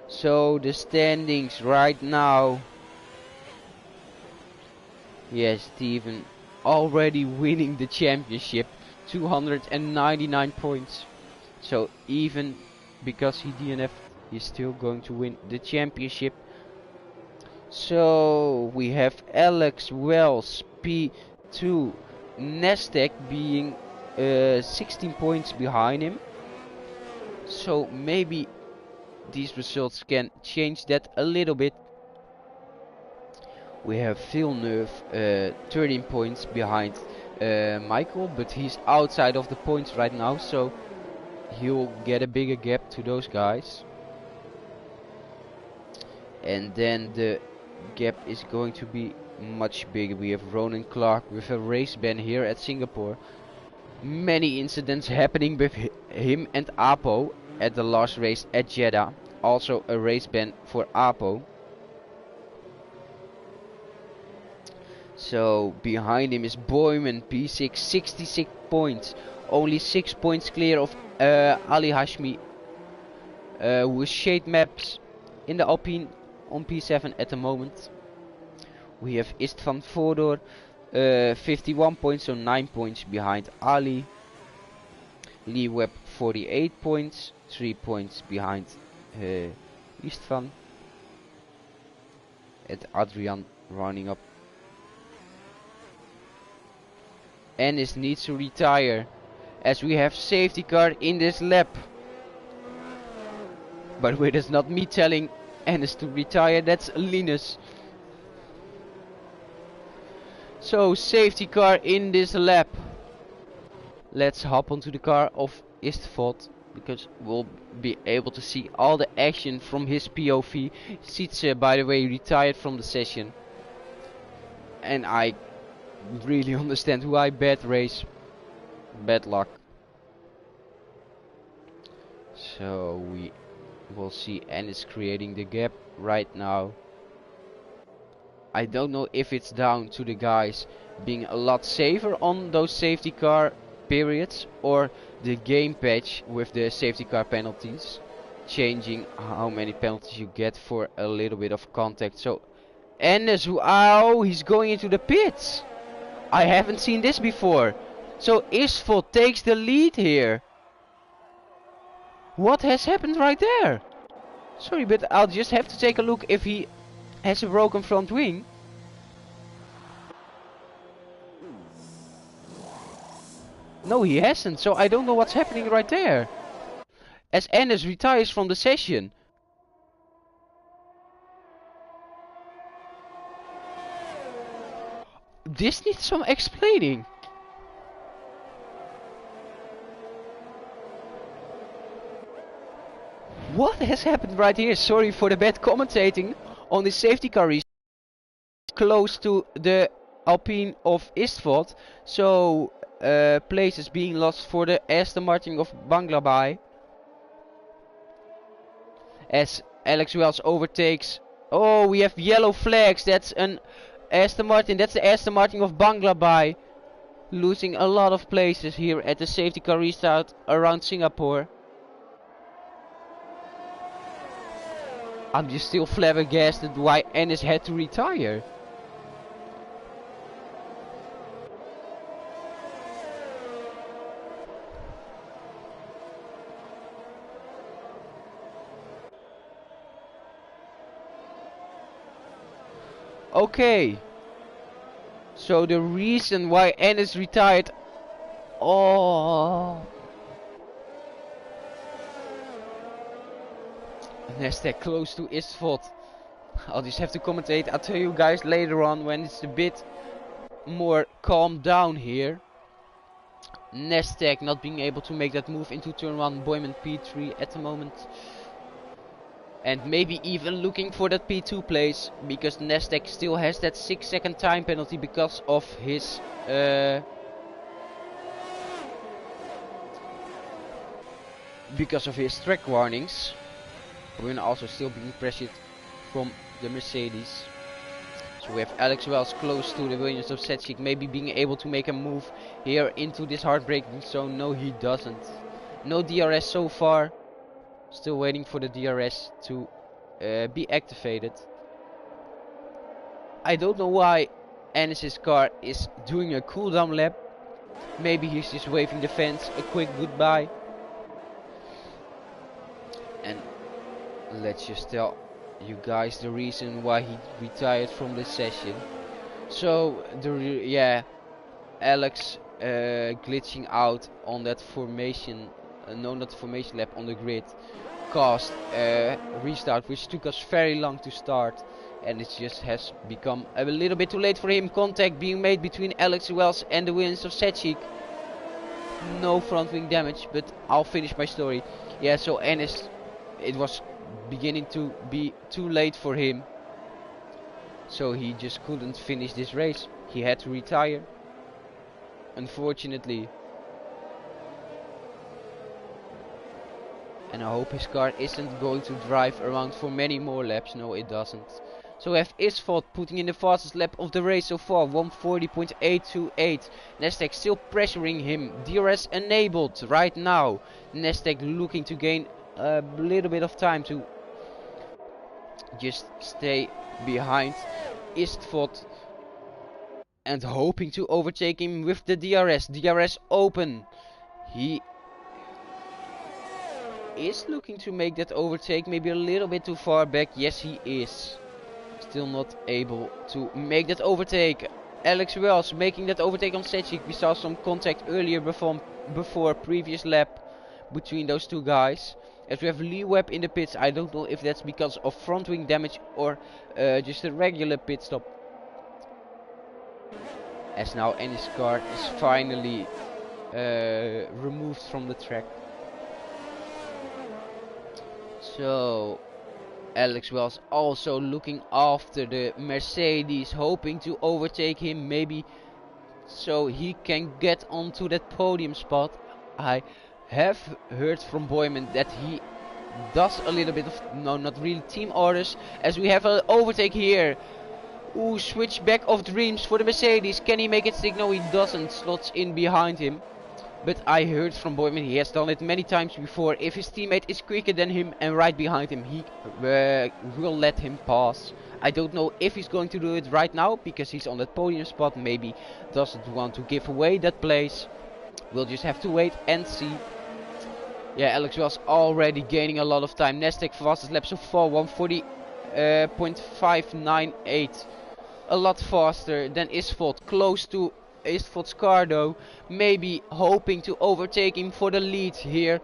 So the standings right now. Yes, Steven already winning the championship. 299 points. So even because he DNF'd, he's still going to win the championship. So we have Alex Wells P2 Nasdaq being 16 points behind him. So maybe these results can change that a little bit. We have Villeneuve 13 points behind Michael, but he's outside of the points right now, so he'll get a bigger gap to those guys. And then the gap is going to be much bigger. We have Ronan Clark with a race ban here at Singapore. Many incidents happening with him and Apo at the last race at Jeddah. Also a race ban for Apo. So behind him is Boyman P6, 66 points. Only 6 points clear of Ali Hashmi, who is shade maps in the Alpine on P7 at the moment. We have Istvan Fodor, 51 points, so 9 points behind Ali. Lee Webb 48 points, 3 points behind Istvan. And Adrian running up. Ennis needs to retire, as we have safety car in this lap. But it is not me telling Ennis to retire, that's Linus. So safety car in this lap. Let's hop onto the car of Istveld, because we'll be able to see all the action from his POV. Sietze, by the way, retired from the session. And I really understand why. Bad race, bad luck. So we will see Ennis creating the gap right now. I don't know if it's down to the guys being a lot safer on those safety car periods, or the game patch with the safety car penalties changing how many penalties you get for a little bit of contact. So Ennis, wow, he's going into the pits. I haven't seen this before. So Istveld takes the lead here. What has happened right there? Sorry, but I'll just have to take a look if he has a broken front wing. No, he hasn't, so I don't know what's happening right there. As Ennis retires from the session. This needs some explaining. What has happened right here? Sorry for the bad commentating on the safety car race. Close to the Alpine of Istvad. So places being lost for the Aston Martin of Bangladesh. As Alex Wells overtakes. Oh, we have yellow flags. That's an Aston Martin. That's the Aston Martin of Bangladesh. Losing a lot of places here at the safety car restart around Singapore. I'm just still flabbergasted why Ennis had to retire. Okay. So the reason why Ennis retired. Oh. Nasdaq close to Istvad. I'll just have to commentate. I'll tell you guys later on when it's a bit more calm down here. Nasdaq not being able to make that move into turn 1. Boyman P3 at the moment. And maybe even looking for that P2 place. Because Nasdaq still has that 6-second time penalty because of his... because of his track warnings. We're also still being pressured from the Mercedes. So we have Alex Wells close to the Williams of Setchik, maybe being able to make a move here into this heartbreaking zone. No, he doesn't. No DRS so far. Still waiting for the DRS to be activated. I don't know why Ennis's car is doing a cooldown lap. Maybe he's just waving the fans a quick goodbye. And let's just tell you guys the reason why he retired from the session. So Alex glitching out on that formation, not formation lap on the grid, caused a restart which took us very long to start, and it just has become a little bit too late for him. Contact being made between Alex Wells and the Williams of Setchik. No front wing damage, but I'll finish my story. Yeah, so Ennis, it was beginning to be too late for him, so he just couldn't finish this race. He had to retire, unfortunately. And I hope his car isn't going to drive around for many more laps. No, it doesn't. So we have Istvad putting in the fastest lap of the race so far, 140.828. Nasdaq still pressuring him. DRS enabled right now. Nasdaq looking to gain a little bit of time to just stay behind Istvad and hoping to overtake him with the DRS. DRS open. He is looking to make that overtake, maybe a little bit too far back. Yes, he is. Still not able to make that overtake. Alex Wells making that overtake on Setchik. We saw some contact earlier before previous lap between those two guys. As we have Lee Webb in the pits, I don't know if that's because of front wing damage or just a regular pit stop. As now Ennis' car is finally removed from the track. So Alex Wells also looking after the Mercedes, hoping to overtake him maybe so he can get onto that podium spot. I have heard from Boyman that he does a little bit of, no, not really team orders, as we have an overtake here. Ooh, switchback of dreams for the Mercedes. Can he make it stick? No, he doesn't. Slots in behind him. But I heard from Boyman, he has done it many times before. If his teammate is quicker than him and right behind him, he will let him pass. I don't know if he's going to do it right now, because he's on that podium spot. Maybe doesn't want to give away that place. We'll just have to wait and see. Yeah, Alex Wells already gaining a lot of time. Nasdaq fastest lap so far, 140.598. A lot faster than Istvad. Close to Istvold's car though, maybe hoping to overtake him for the lead here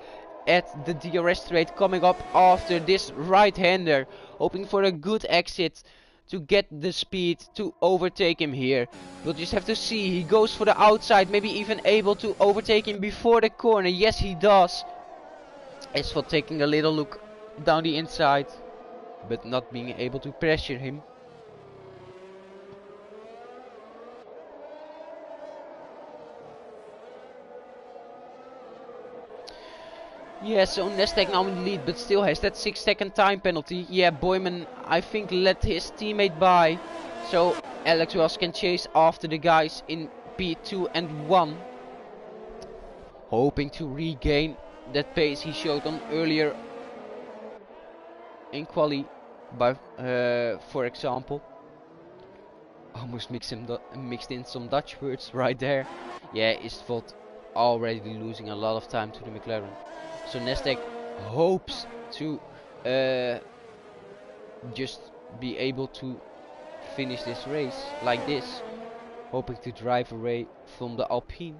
at the DRS straight, coming up after this right-hander, hoping for a good exit to get the speed to overtake him here. We'll just have to see. He goes for the outside, maybe even able to overtake him before the corner. Yes, he does. Istvold taking a little look down the inside, but not being able to pressure him. Yeah, so Nestek now in the lead, but still has that 6-second time penalty. Yeah, Boyman, I think, let his teammate by. So Alex Wells can chase after the guys in P2 and 1. Hoping to regain that pace he showed on earlier in quali, by, for example. Almost mixed in some Dutch words right there. Yeah, Istvold already losing a lot of time to the McLaren. So Nestek hopes to just be able to finish this race like this, hoping to drive away from the Alpine,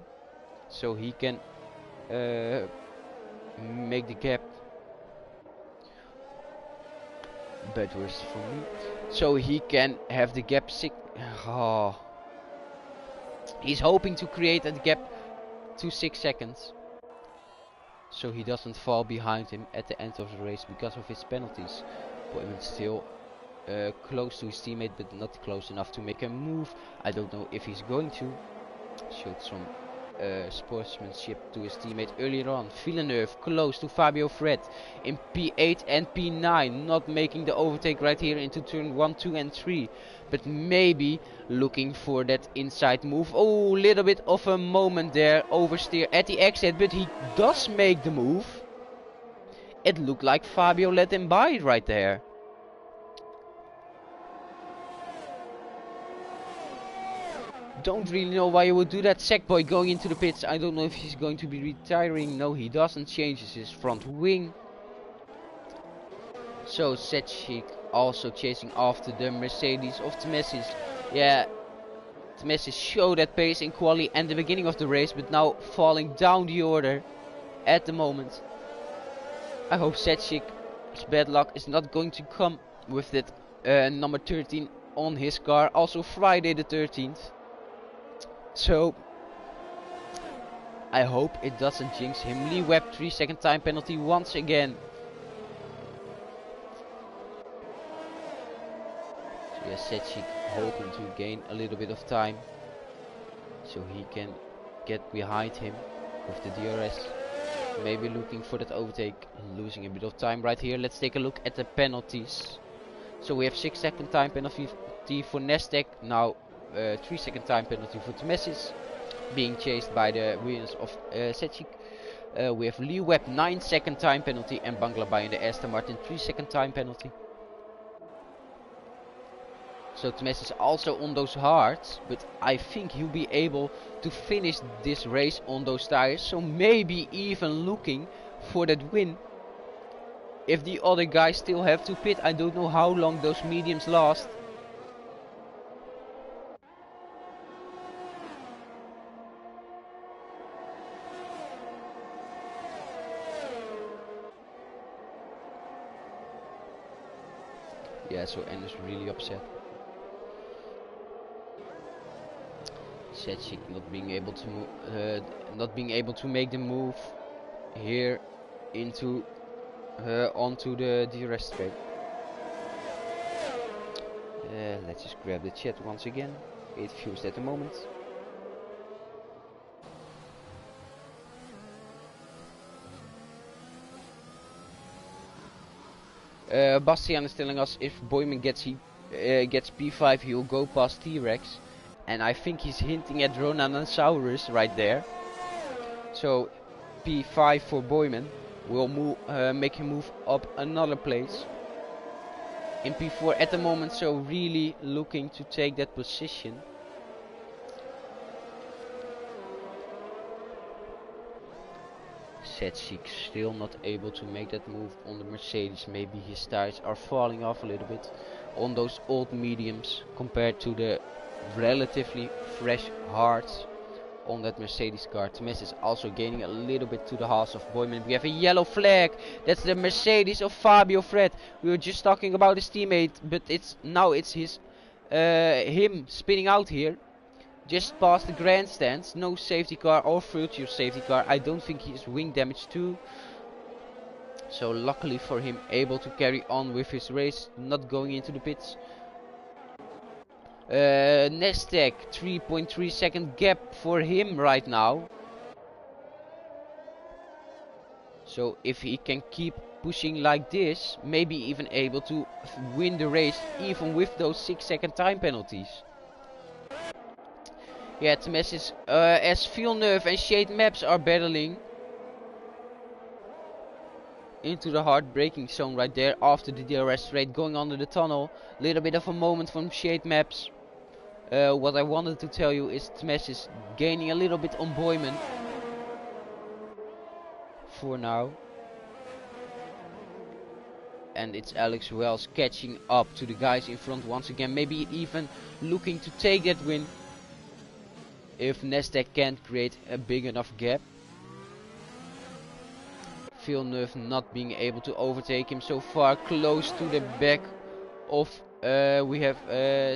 so he can make the gap. Bad words for me. So he can have the gap He's hoping to create a gap to 6 seconds, so he doesn't fall behind him at the end of the race because of his penalties. Boyman still close to his teammate, but not close enough to make a move. I don't know if he's going to. Showed some sportsmanship to his teammate earlier on. Villeneuve close to Fabio Fred in P8 and P9, not making the overtake right here into turn 1, 2 and 3, but maybe looking for that inside move. Oh, little bit of a moment there, oversteer at the exit, but he does make the move. It looked like Fabio let him by right there. Don't really know why he would do that. Sackboy going into the pits. I don't know if he's going to be retiring. No, he doesn't. Changes his front wing. So Setchik also chasing after the Mercedes of Tmesis. Yeah, Tmesis showed that pace in quali and the beginning of the race, but now falling down the order at the moment. I hope Setchik's bad luck is not going to come with that number 13 on his car. Also Friday the 13th. So I hope it doesn't jinx him. Lee Webb 3-second time penalty once again. So yeah, Setchik hoping to gain a little bit of time, so he can get behind him with the DRS. Maybe looking for that overtake, losing a bit of time right here. Let's take a look at the penalties. So we have 6-second time penalty for Nestek. Now 3-second time penalty for Tmesis, being chased by the Williams of Setchik. We have Lee Webb 9-second time penalty and Banglabai in the Aston Martin 3-second time penalty. So Tmesis also on those hards, but I think he'll be able to finish this race on those tires. So maybe even looking for that win. If the other guys still have to pit, I don't know how long those mediums last. Yeah, so Ender's really upset. Setchik not being able to make the move here into onto the DRS straight. Let's just grab the chat once again. It fused at the moment. Bastian is telling us if Boyman gets P5, he'll go past T-Rex, and I think he's hinting at Ronanosaurus right there. So P5 for Boyman will make him move up another place in P4 at the moment, so really looking to take that position. Setchik still not able to make that move on the Mercedes. Maybe his tires are falling off a little bit on those old mediums compared to the relatively fresh hards. on that Mercedes car. Tmes is also gaining a little bit to the Haas of Boyman. We have a yellow flag. That's the Mercedes of Fabio Fred. We were just talking about his teammate, but it's his him spinning out here. Just past the grandstands. No safety car or virtual safety car. I don't think he is wing damage too. So luckily for him, able to carry on with his race, not going into the pits. Nestek, 3.3 second gap for him right now. So if he can keep pushing like this, maybe even able to win the race, even with those 6-second time penalties. Yeah, Tmes is, as Villeneuve and Shade Maps are battling into the hard braking zone right there after the DRS straight, going under the tunnel. Little bit of a moment from Shade Maps. What I wanted to tell you is Tmes is gaining a little bit on Boyman for now. And it's Alex Wells catching up to the guys in front once again. Maybe even looking to take that win if Nestek can't create a big enough gap. Villeneuve not being able to overtake him so far. Close to the back of we have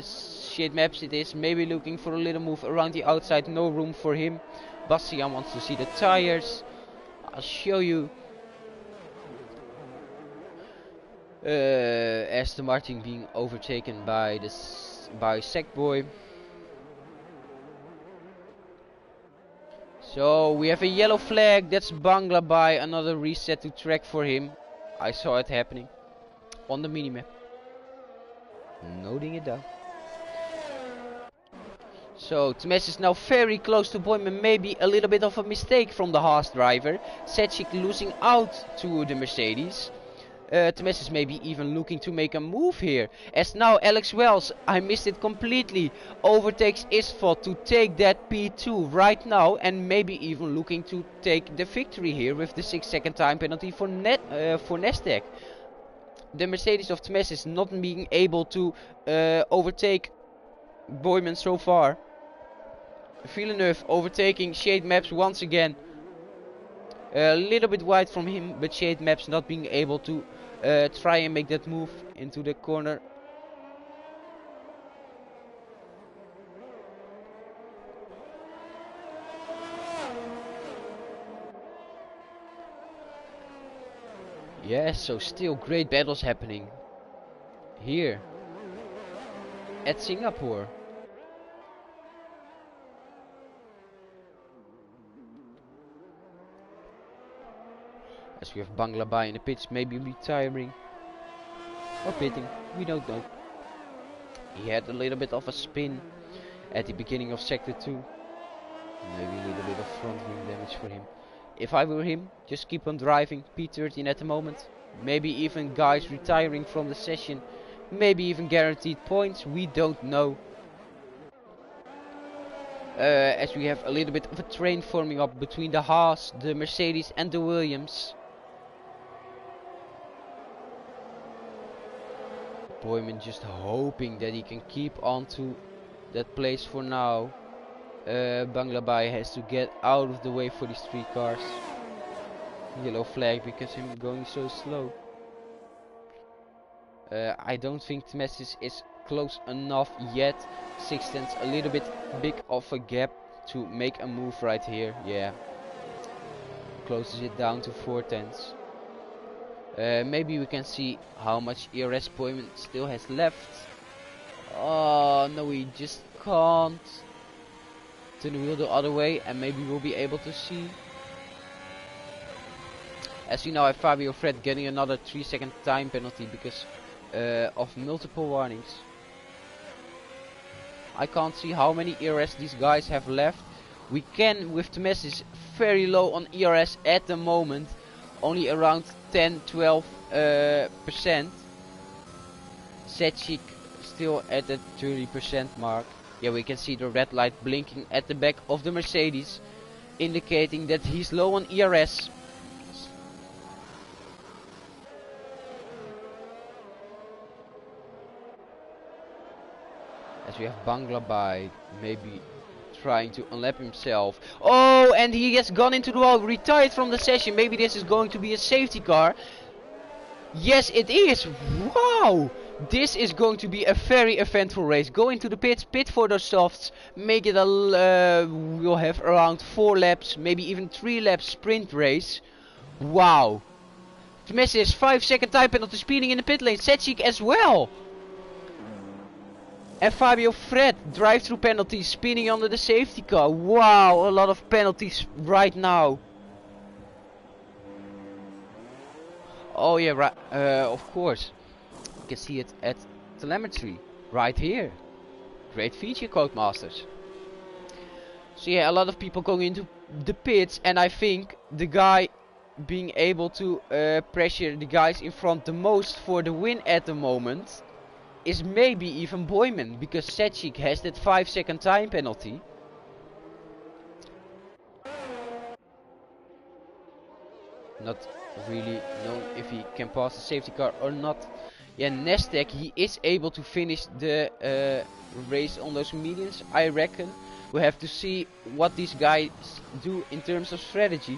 Shade Maps it is. Maybe looking for a little move around the outside. No room for him. Bastian wants to see the tires. I'll show you. Aston Martin being overtaken by Sackboy. So we have a yellow flag. That's Banglabai. Another reset to track for him. I saw it happening on the minimap. Noting it down. So Tmes is now very close to Boyman. Maybe a little bit of a mistake from the Haas driver. Setchik losing out to the Mercedes. Tmes is maybe even looking to make a move here. As now Alex Wells, I missed it completely, overtakes Isfot to take that P2 right now. And maybe even looking to take the victory here with the 6-second time penalty for Nestek. The Mercedes of Tmes is not being able to overtake Boyman so far. Villeneuve overtaking Shade Maps once again. A little bit wide from him, but Shade Maps not being able to try and make that move into the corner. Yeah, so still great battles happening here at Singapore. As we have Banglabai in the pits, maybe retiring or pitting, we don't know. He had a little bit of a spin at the beginning of sector 2. Maybe a little bit of front wing damage for him. If I were him, just keep on driving. P13 at the moment. Maybe even guys retiring from the session. Maybe even guaranteed points, we don't know. As we have a little bit of a train forming up between the Haas, the Mercedes and the Williams. Boyman just hoping that he can keep on to that place for now. Banglabai has to get out of the way for these 3 cars. Yellow flag because him going so slow. I don't think Tmes is close enough yet. 6 tenths, a little bit big of a gap to make a move right here. Yeah, closes it down to 4 tenths. Maybe we can see how much ERS Boyman still has left. Oh no, we just can't. Turn the wheel the other way and maybe we'll be able to see. As we now have Fabio Fred getting another 3-second time penalty because of multiple warnings. I can't see how many ERS these guys have left. We can, with the message, very low on ERS at the moment. Only around 10-12%. Setchik still at the 30% mark. Yeah, we can see the red light blinking at the back of the Mercedes, indicating that he's low on ERS. As we have Banglabai maybe trying to unlap himself. Oh, and he has gone into the wall, retired from the session. Maybe this is going to be a safety car. Yes, it is. Wow, this is going to be a very eventful race. Go into the pits, pit for those softs, make it a we'll have around 4 laps, maybe even 3 laps sprint race. Wow. Messi is 5-second time penalty, speeding in the pit lane. Setchik as well. And Fabio Fred, drive-through penalty, spinning under the safety car. Wow, a lot of penalties right now. Oh yeah, right. Of course. You can see it at telemetry right here. Great feature, Codemasters. So yeah, a lot of people going into the pits, and I think the guy being able to pressure the guys in front the most for the win at the moment is maybe even Boyman, because Setchik has that 5-second time penalty. Not really known if he can pass the safety car or not. Yeah, Nestek, he is able to finish the race on those mediums, I reckon. We have to see what these guys do in terms of strategy.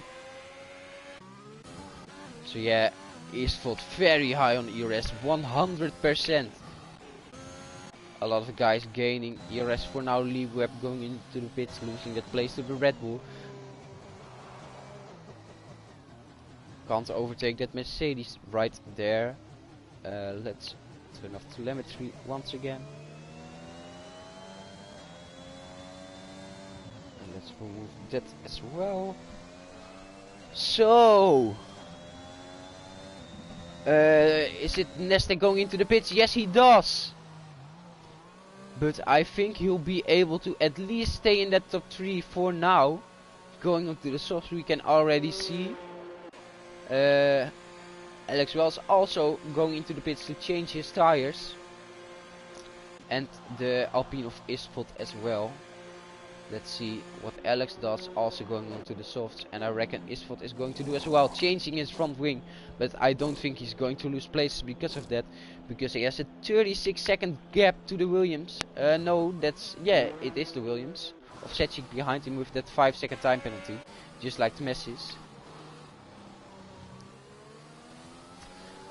So yeah, Eastfold very high on ERS, 100%. A lot of guys gaining ERS for now. Lee Webb going into the pits, losing that place to the Red Bull. Can't overtake that Mercedes right there. Let's turn off telemetry once again. And let's remove that as well. So, is it Nestek going into the pits? Yes, he does. But I think he'll be able to at least stay in that top 3 for now. Going up to the softs, we can already see Alex Wells also going into the pits to change his tires. And the Alpine of Isfot as well. Let's see what Alex does, also going on to the softs. And I reckon Isfot is going to do as well, changing his front wing. But I don't think he's going to lose places because of that. Because he has a 36-second gap to the Williams. No, that's, yeah, it is the Williams. Of Setchik behind him with that 5-second time penalty. Just like the Messi's.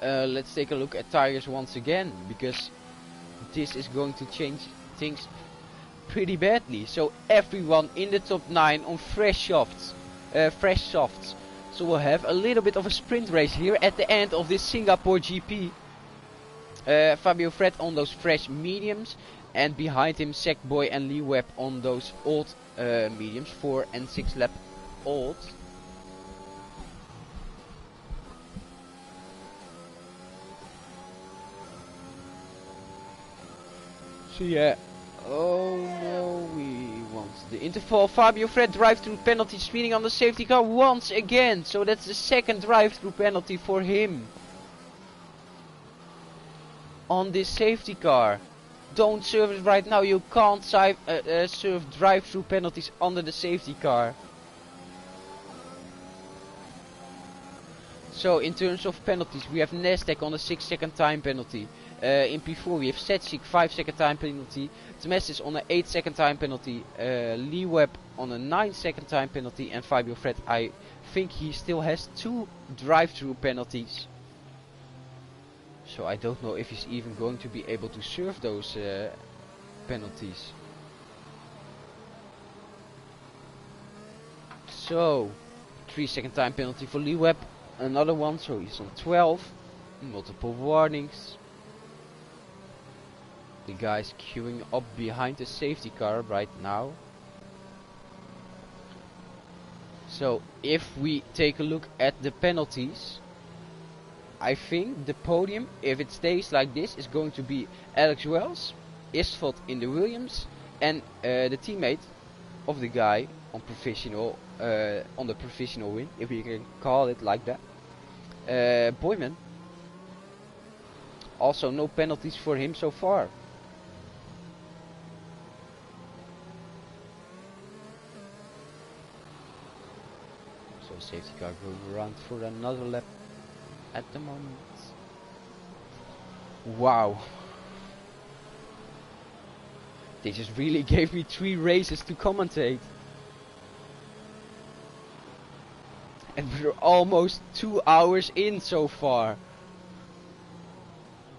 Let's take a look at tires once again. Because this is going to change things pretty badly. So everyone in the top 9 on fresh softs. So we'll have a little bit of a sprint race here at the end of this Singapore GP. Fabio Fred on those fresh mediums, and behind him Sackboy and Lee Webb on those old mediums, 4 and 6 lap old. So yeah. Oh no, we want the interval. Fabio Fred drive-through penalty, speeding on the safety car once again. So that's the second drive-through penalty for him. On this safety car. Don't serve it right now. You can't serve drive-through penalties under the safety car. So in terms of penalties, we have Nestek on a 6-second time penalty. In P4 we have Setchik 5-second time penalty. Tmesis on an 8-second time penalty. Lee Webb on a 9-second time penalty. And Fabio Fred, I think he still has 2 drive-through penalties. So I don't know if he's even going to be able to serve those penalties. So 3-second time penalty for Lee Webb. Another one, so he's on 12. Multiple warnings. The guy's queuing up behind the safety car right now. So if we take a look at the penalties, I think the podium, if it stays like this, is going to be Alex Wells, Isfot in the Williams, and the teammate of the guy on professional, on the professional win, if we can call it like that. Boyman. Also no penalties for him so far. So safety car going around for another lap at the moment. Wow. They just really gave me 3 races to commentate. And we're almost 2 hours in so far.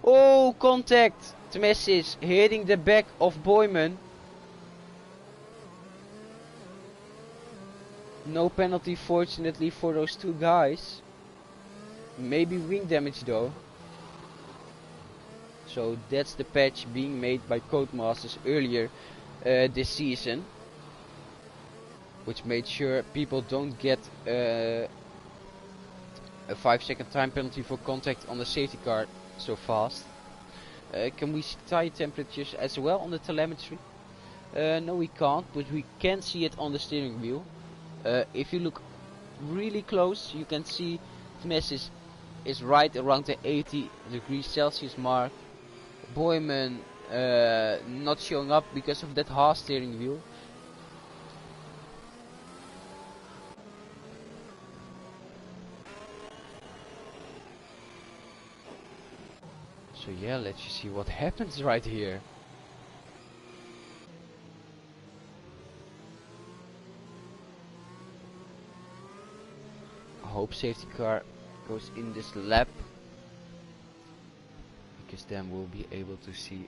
Oh, contact! Tmesis hitting the back of Boyman. No penalty fortunately for those 2 guys. Maybe wing damage though. So that's the patch being made by Codemasters earlier this season. Which made sure people don't get a 5-second time penalty for contact on the safety car so fast. Can we see tire temperatures as well on the telemetry? No, we can't, but we can see it on the steering wheel. If you look really close, you can see the message is right around the 80 degrees Celsius mark. Boyman not showing up because of that Haas steering wheel. So yeah, let's just see what happens right here. I hope safety car goes in this lap, because then we'll be able to see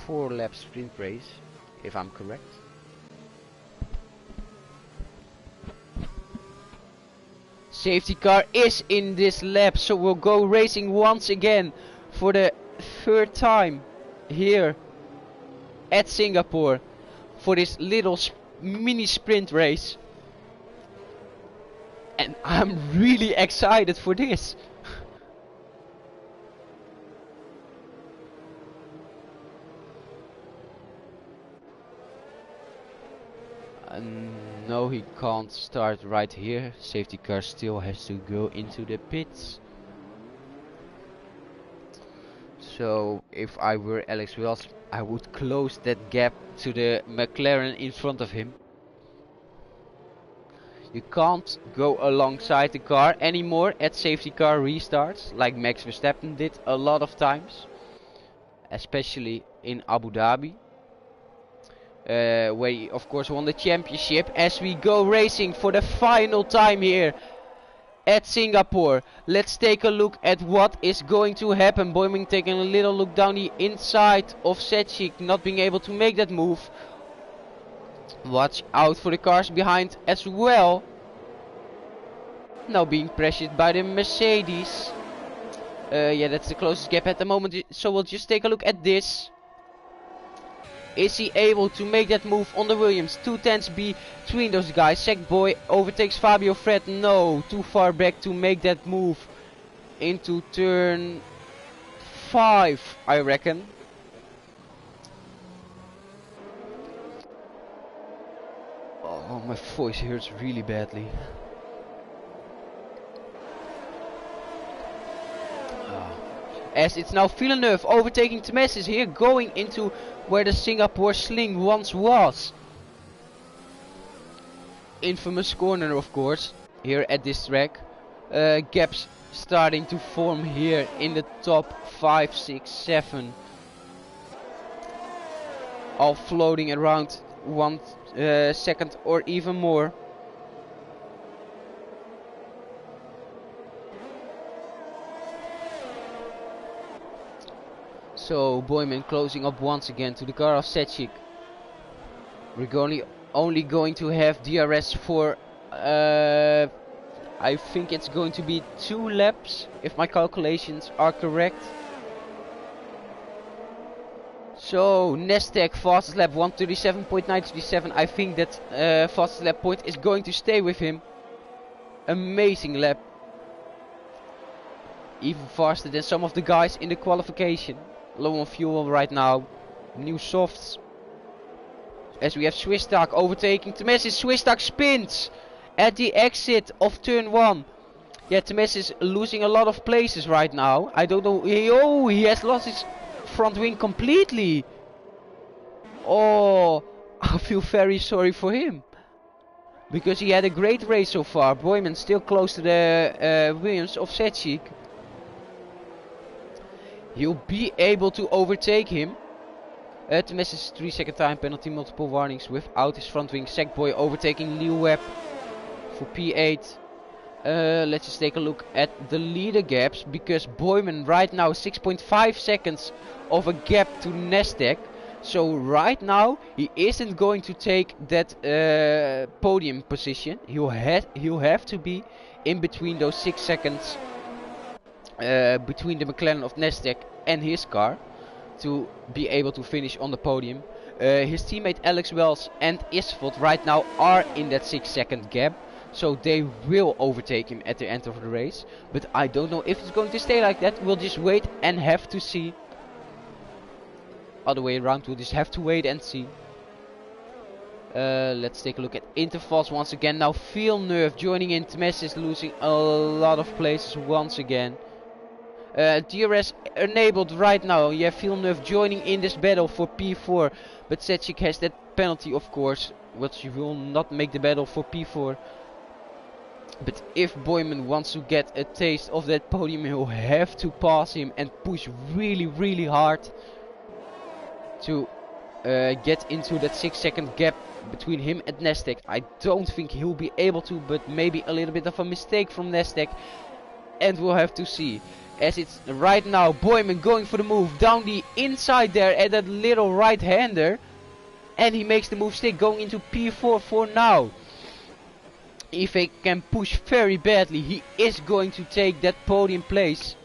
4 lap sprint race, if I'm correct. Safety car is in this lap, so we'll go racing once again for the 3rd time here at Singapore for this little mini sprint race. And I'm really excited for this. No, he can't start right here. Safety car still has to go into the pits. So if I were Alex Wells, I would close that gap to the McLaren in front of him. You can't go alongside the car anymore at safety car restarts, like Max Verstappen did a lot of times, especially in Abu Dhabi. Where he of course won the championship. As we go racing for the final time here at Singapore, let's take a look at what is going to happen. Boyming taking a little look down the inside of Setchik, not being able to make that move. Watch out for the cars behind as well. Now being pressured by the Mercedes. Yeah, that's the closest gap at the moment, so we'll just take a look at this. Is he able to make that move on the Williams? 2/10 between those guys. Sackboy overtakes Fabio Fred. No, too far back to make that move into turn 5, I reckon. Oh, my voice hurts really badly. As it's now Villeneuve overtaking Tmesis here, going into where the Singapore Sling once was. Infamous corner, of course, here at this track. Gaps starting to form here in the top 5, 6, 7. All floating around 1 second or even more. So Boyman closing up once again to the car of Setchik. We're only going to have DRS for I think it's going to be 2 laps, if my calculations are correct. So Nestec fastest lap 1:37.937. I think that fastest lap point is going to stay with him. Amazing lap. Even faster than some of the guys in the qualification. Low on fuel right now. New softs. As we have Swistak overtaking Tmesis. Swistak spins at the exit of turn 1. Yeah, Tmesis is losing a lot of places right now. I don't know. He has lost his front wing completely. Oh, I feel very sorry for him. Because he had a great race so far. Boyman still close to the Williams of Setchik. He'll be able to overtake him. Temes's 3-second time penalty, multiple warnings without his front wing. Sackboy overtaking Liu for P8. Let's just take a look at the leader gaps, because Boyman right now 6.5 seconds of a gap to Nasdaq. So right now he isn't going to take that podium position. He'll have to be in between those 6 seconds between the McLaren of Nasdaq and his car to be able to finish on the podium. His teammate Alex Wells and Isvold right now are in that 6-second gap, so they will overtake him at the end of the race. But I don't know if it's going to stay like that. We'll just wait and have to see. Other way around, we'll just have to wait and see. Let's take a look at intervals once again. Now Villeneuve joining in. Temes is losing a lot of places once again. DRS enabled right now. Yeah, Villeneuve joining in this battle for P4. But Secik has that penalty, of course, which will not make the battle for P4. But if Boyman wants to get a taste of that podium, he'll have to pass him and push really hard to get into that 6-second gap between him and Nasdaq. I don't think he'll be able to, but maybe a little bit of a mistake from Nasdaq. And we'll have to see. As it's right now, Boyman going for the move down the inside there at that little right-hander. And he makes the move stick, going into P4 for now. If he can push very badly, he is going to take that podium place.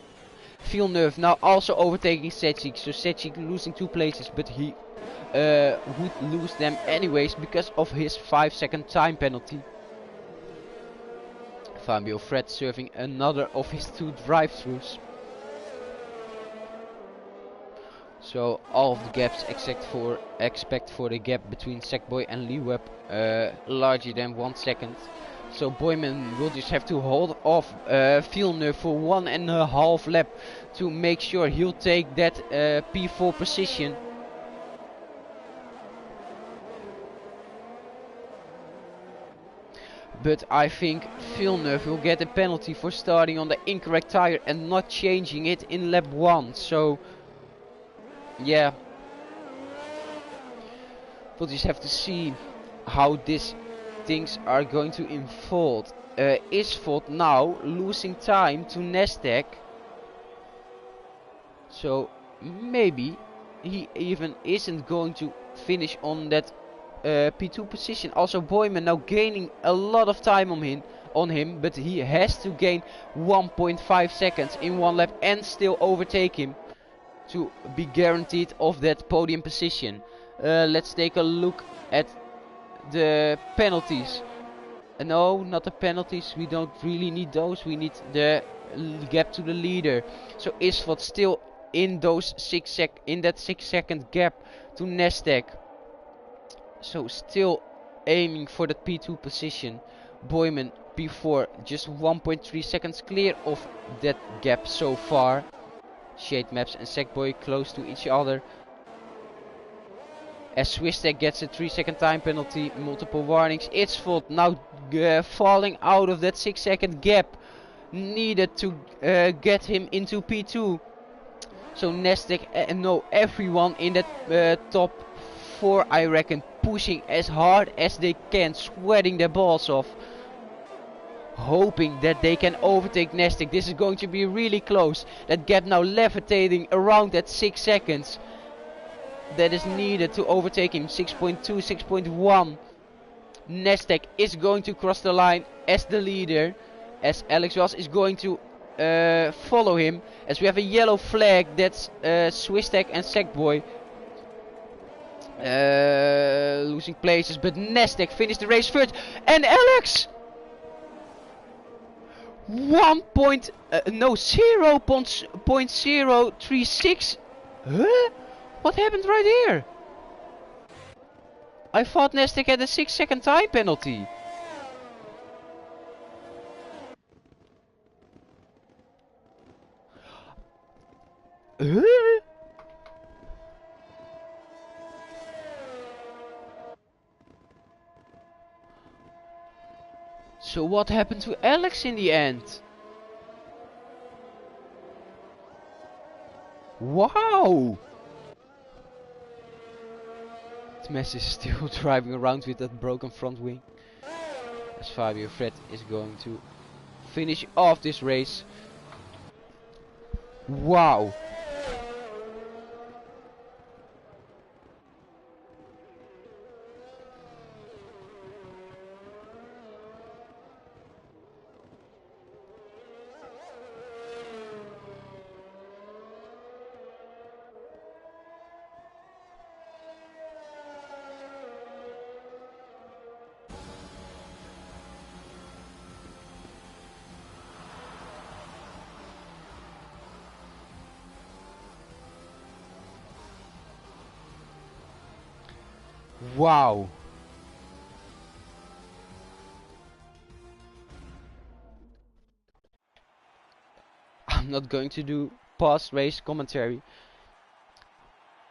Villeneuve now also overtaking Secik. So Secik losing 2 places, but he would lose them anyways because of his 5-second time penalty. Fabio Fred serving another of his 2 drive-throughs. So all of the gaps except for the gap between Sackboy and Liu larger than 1 second. So Boyman will just have to hold off Villeneuve for 1.5 lap to make sure he'll take that P4 position. But I think Villeneuve will get a penalty for starting on the incorrect tire and not changing it in lap 1. So yeah, we'll just have to see how these things are going to unfold. Isvold now losing time to Nasdaq. So maybe he even isn't going to finish on that P2 position. Also Boyman now gaining a lot of time on him, but he has to gain 1.5 seconds in 1 lap and still overtake him to be guaranteed of that podium position. Let's take a look at the penalties. No, not the penalties. We don't really need those. We need the gap to the leader. So Isvold still in those 6-second gap to Nasdaq. So still aiming for the P2 position. Boyman P4 just 1.3 seconds clear of that gap so far. Shade Maps and Sackboy close to each other. As Swistek gets a 3-second time penalty, multiple warnings. Isvold now falling out of that 6-second gap needed to get him into P2. So Nasdaq everyone in that top 4, I reckon, pushing as hard as they can, sweating their balls off, hoping that they can overtake Nasdaq. This is going to be really close. That gap now levitating around that 6 seconds that is needed to overtake him. 6.2, 6.1. Nasdaq is going to cross the line as the leader, as Alex Wells is going to follow him, as we have a yellow flag. That's Swistek and Sackboy losing places, but Nasdaq finished the race first, and Alex 0.036. Huh? What happened right here? I thought Nasdaq had a 6-second time penalty. Huh? So what happened to Alex in the end? Wow! Messi is still driving around with that broken front wing. As Fabio Fred is going to finish off this race. Wow. Wow. I'm not going to do post-race commentary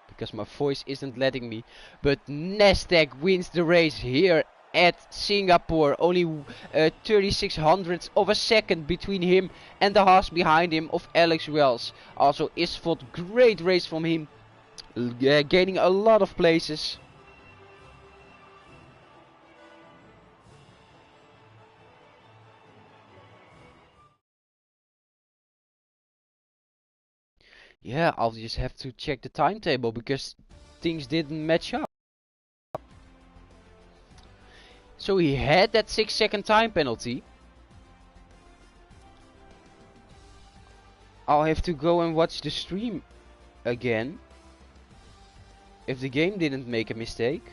because my voice isn't letting me. But Nasdaq wins the race here at Singapore. Only 36 hundredths of a second between him and the Haas behind him of Alex Wells. Also Isfot, great race from him, gaining a lot of places. Yeah, I'll just have to check the timetable because things didn't match up. So he had that 6-second time penalty. I'll have to go and watch the stream again if the game didn't make a mistake.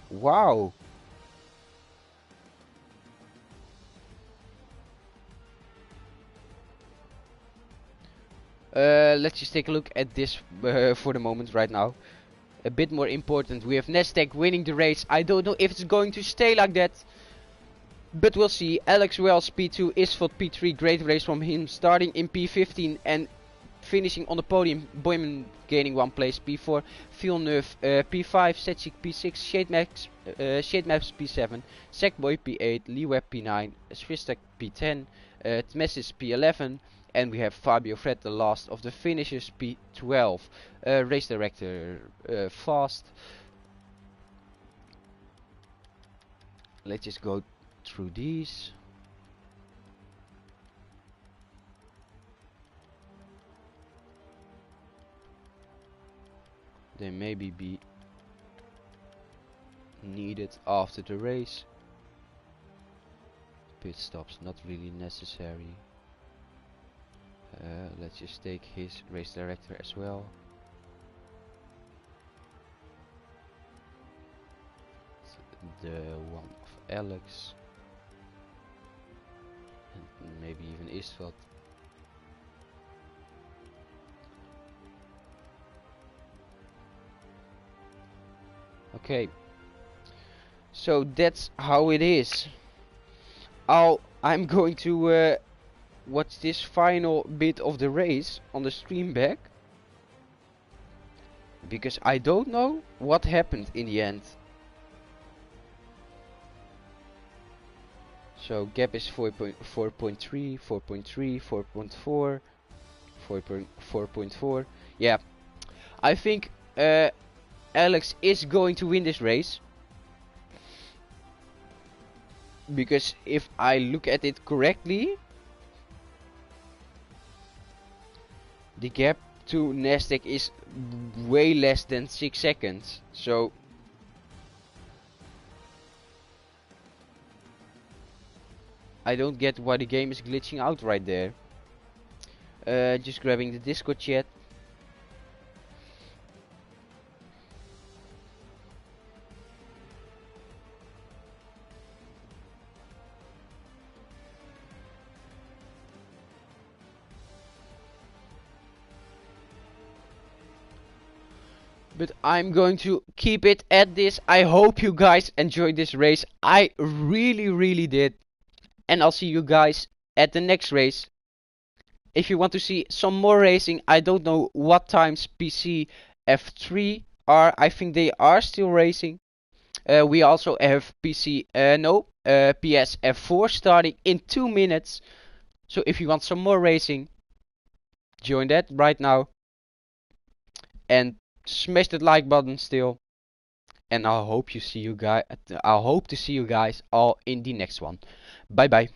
Wow. Let's just take a look at this for the moment right now. A bit more important, we have Nasdaq winning the race. I don't know if it's going to stay like that, but we'll see. Alex Wells P2, Isfot P3, great race from him, starting in P15 and finishing on the podium. Boyman gaining 1 place, P4, Villeneuve P5, Setchik P6, Shademaps P7, Sackboy P8, Liweb P9, Swistek P10, Tmesis P11, and we have Fabio Fred, the last of the finishers, P12. Race director fast. Let's just go through these. They maybe be needed after the race. Pit stops not really necessary. Let's just take his race director as well. The one of Alex. And maybe even Isfot. Okay. So that's how it is. I'm going to watch this final bit of the race on the stream back, because I don't know what happened in the end. So gap is 4.3, 4.3, 4.4, 4.4. Yeah, I think Alex is going to win this race, because if I look at it correctly, the gap to Nasdaq is way less than 6 seconds. So I don't get why the game is glitching out right there. Just grabbing the Discord chat. But I'm going to keep it at this. I hope you guys enjoyed this race. I really did. And I'll see you guys at the next race. If you want to see some more racing, I don't know what times PC F3 are. I think they are still racing. We also have PS F4 starting in 2 minutes. So if you want some more racing, join that right now. and smash that like button still. And I hope to see you guys all in the next one. Bye bye.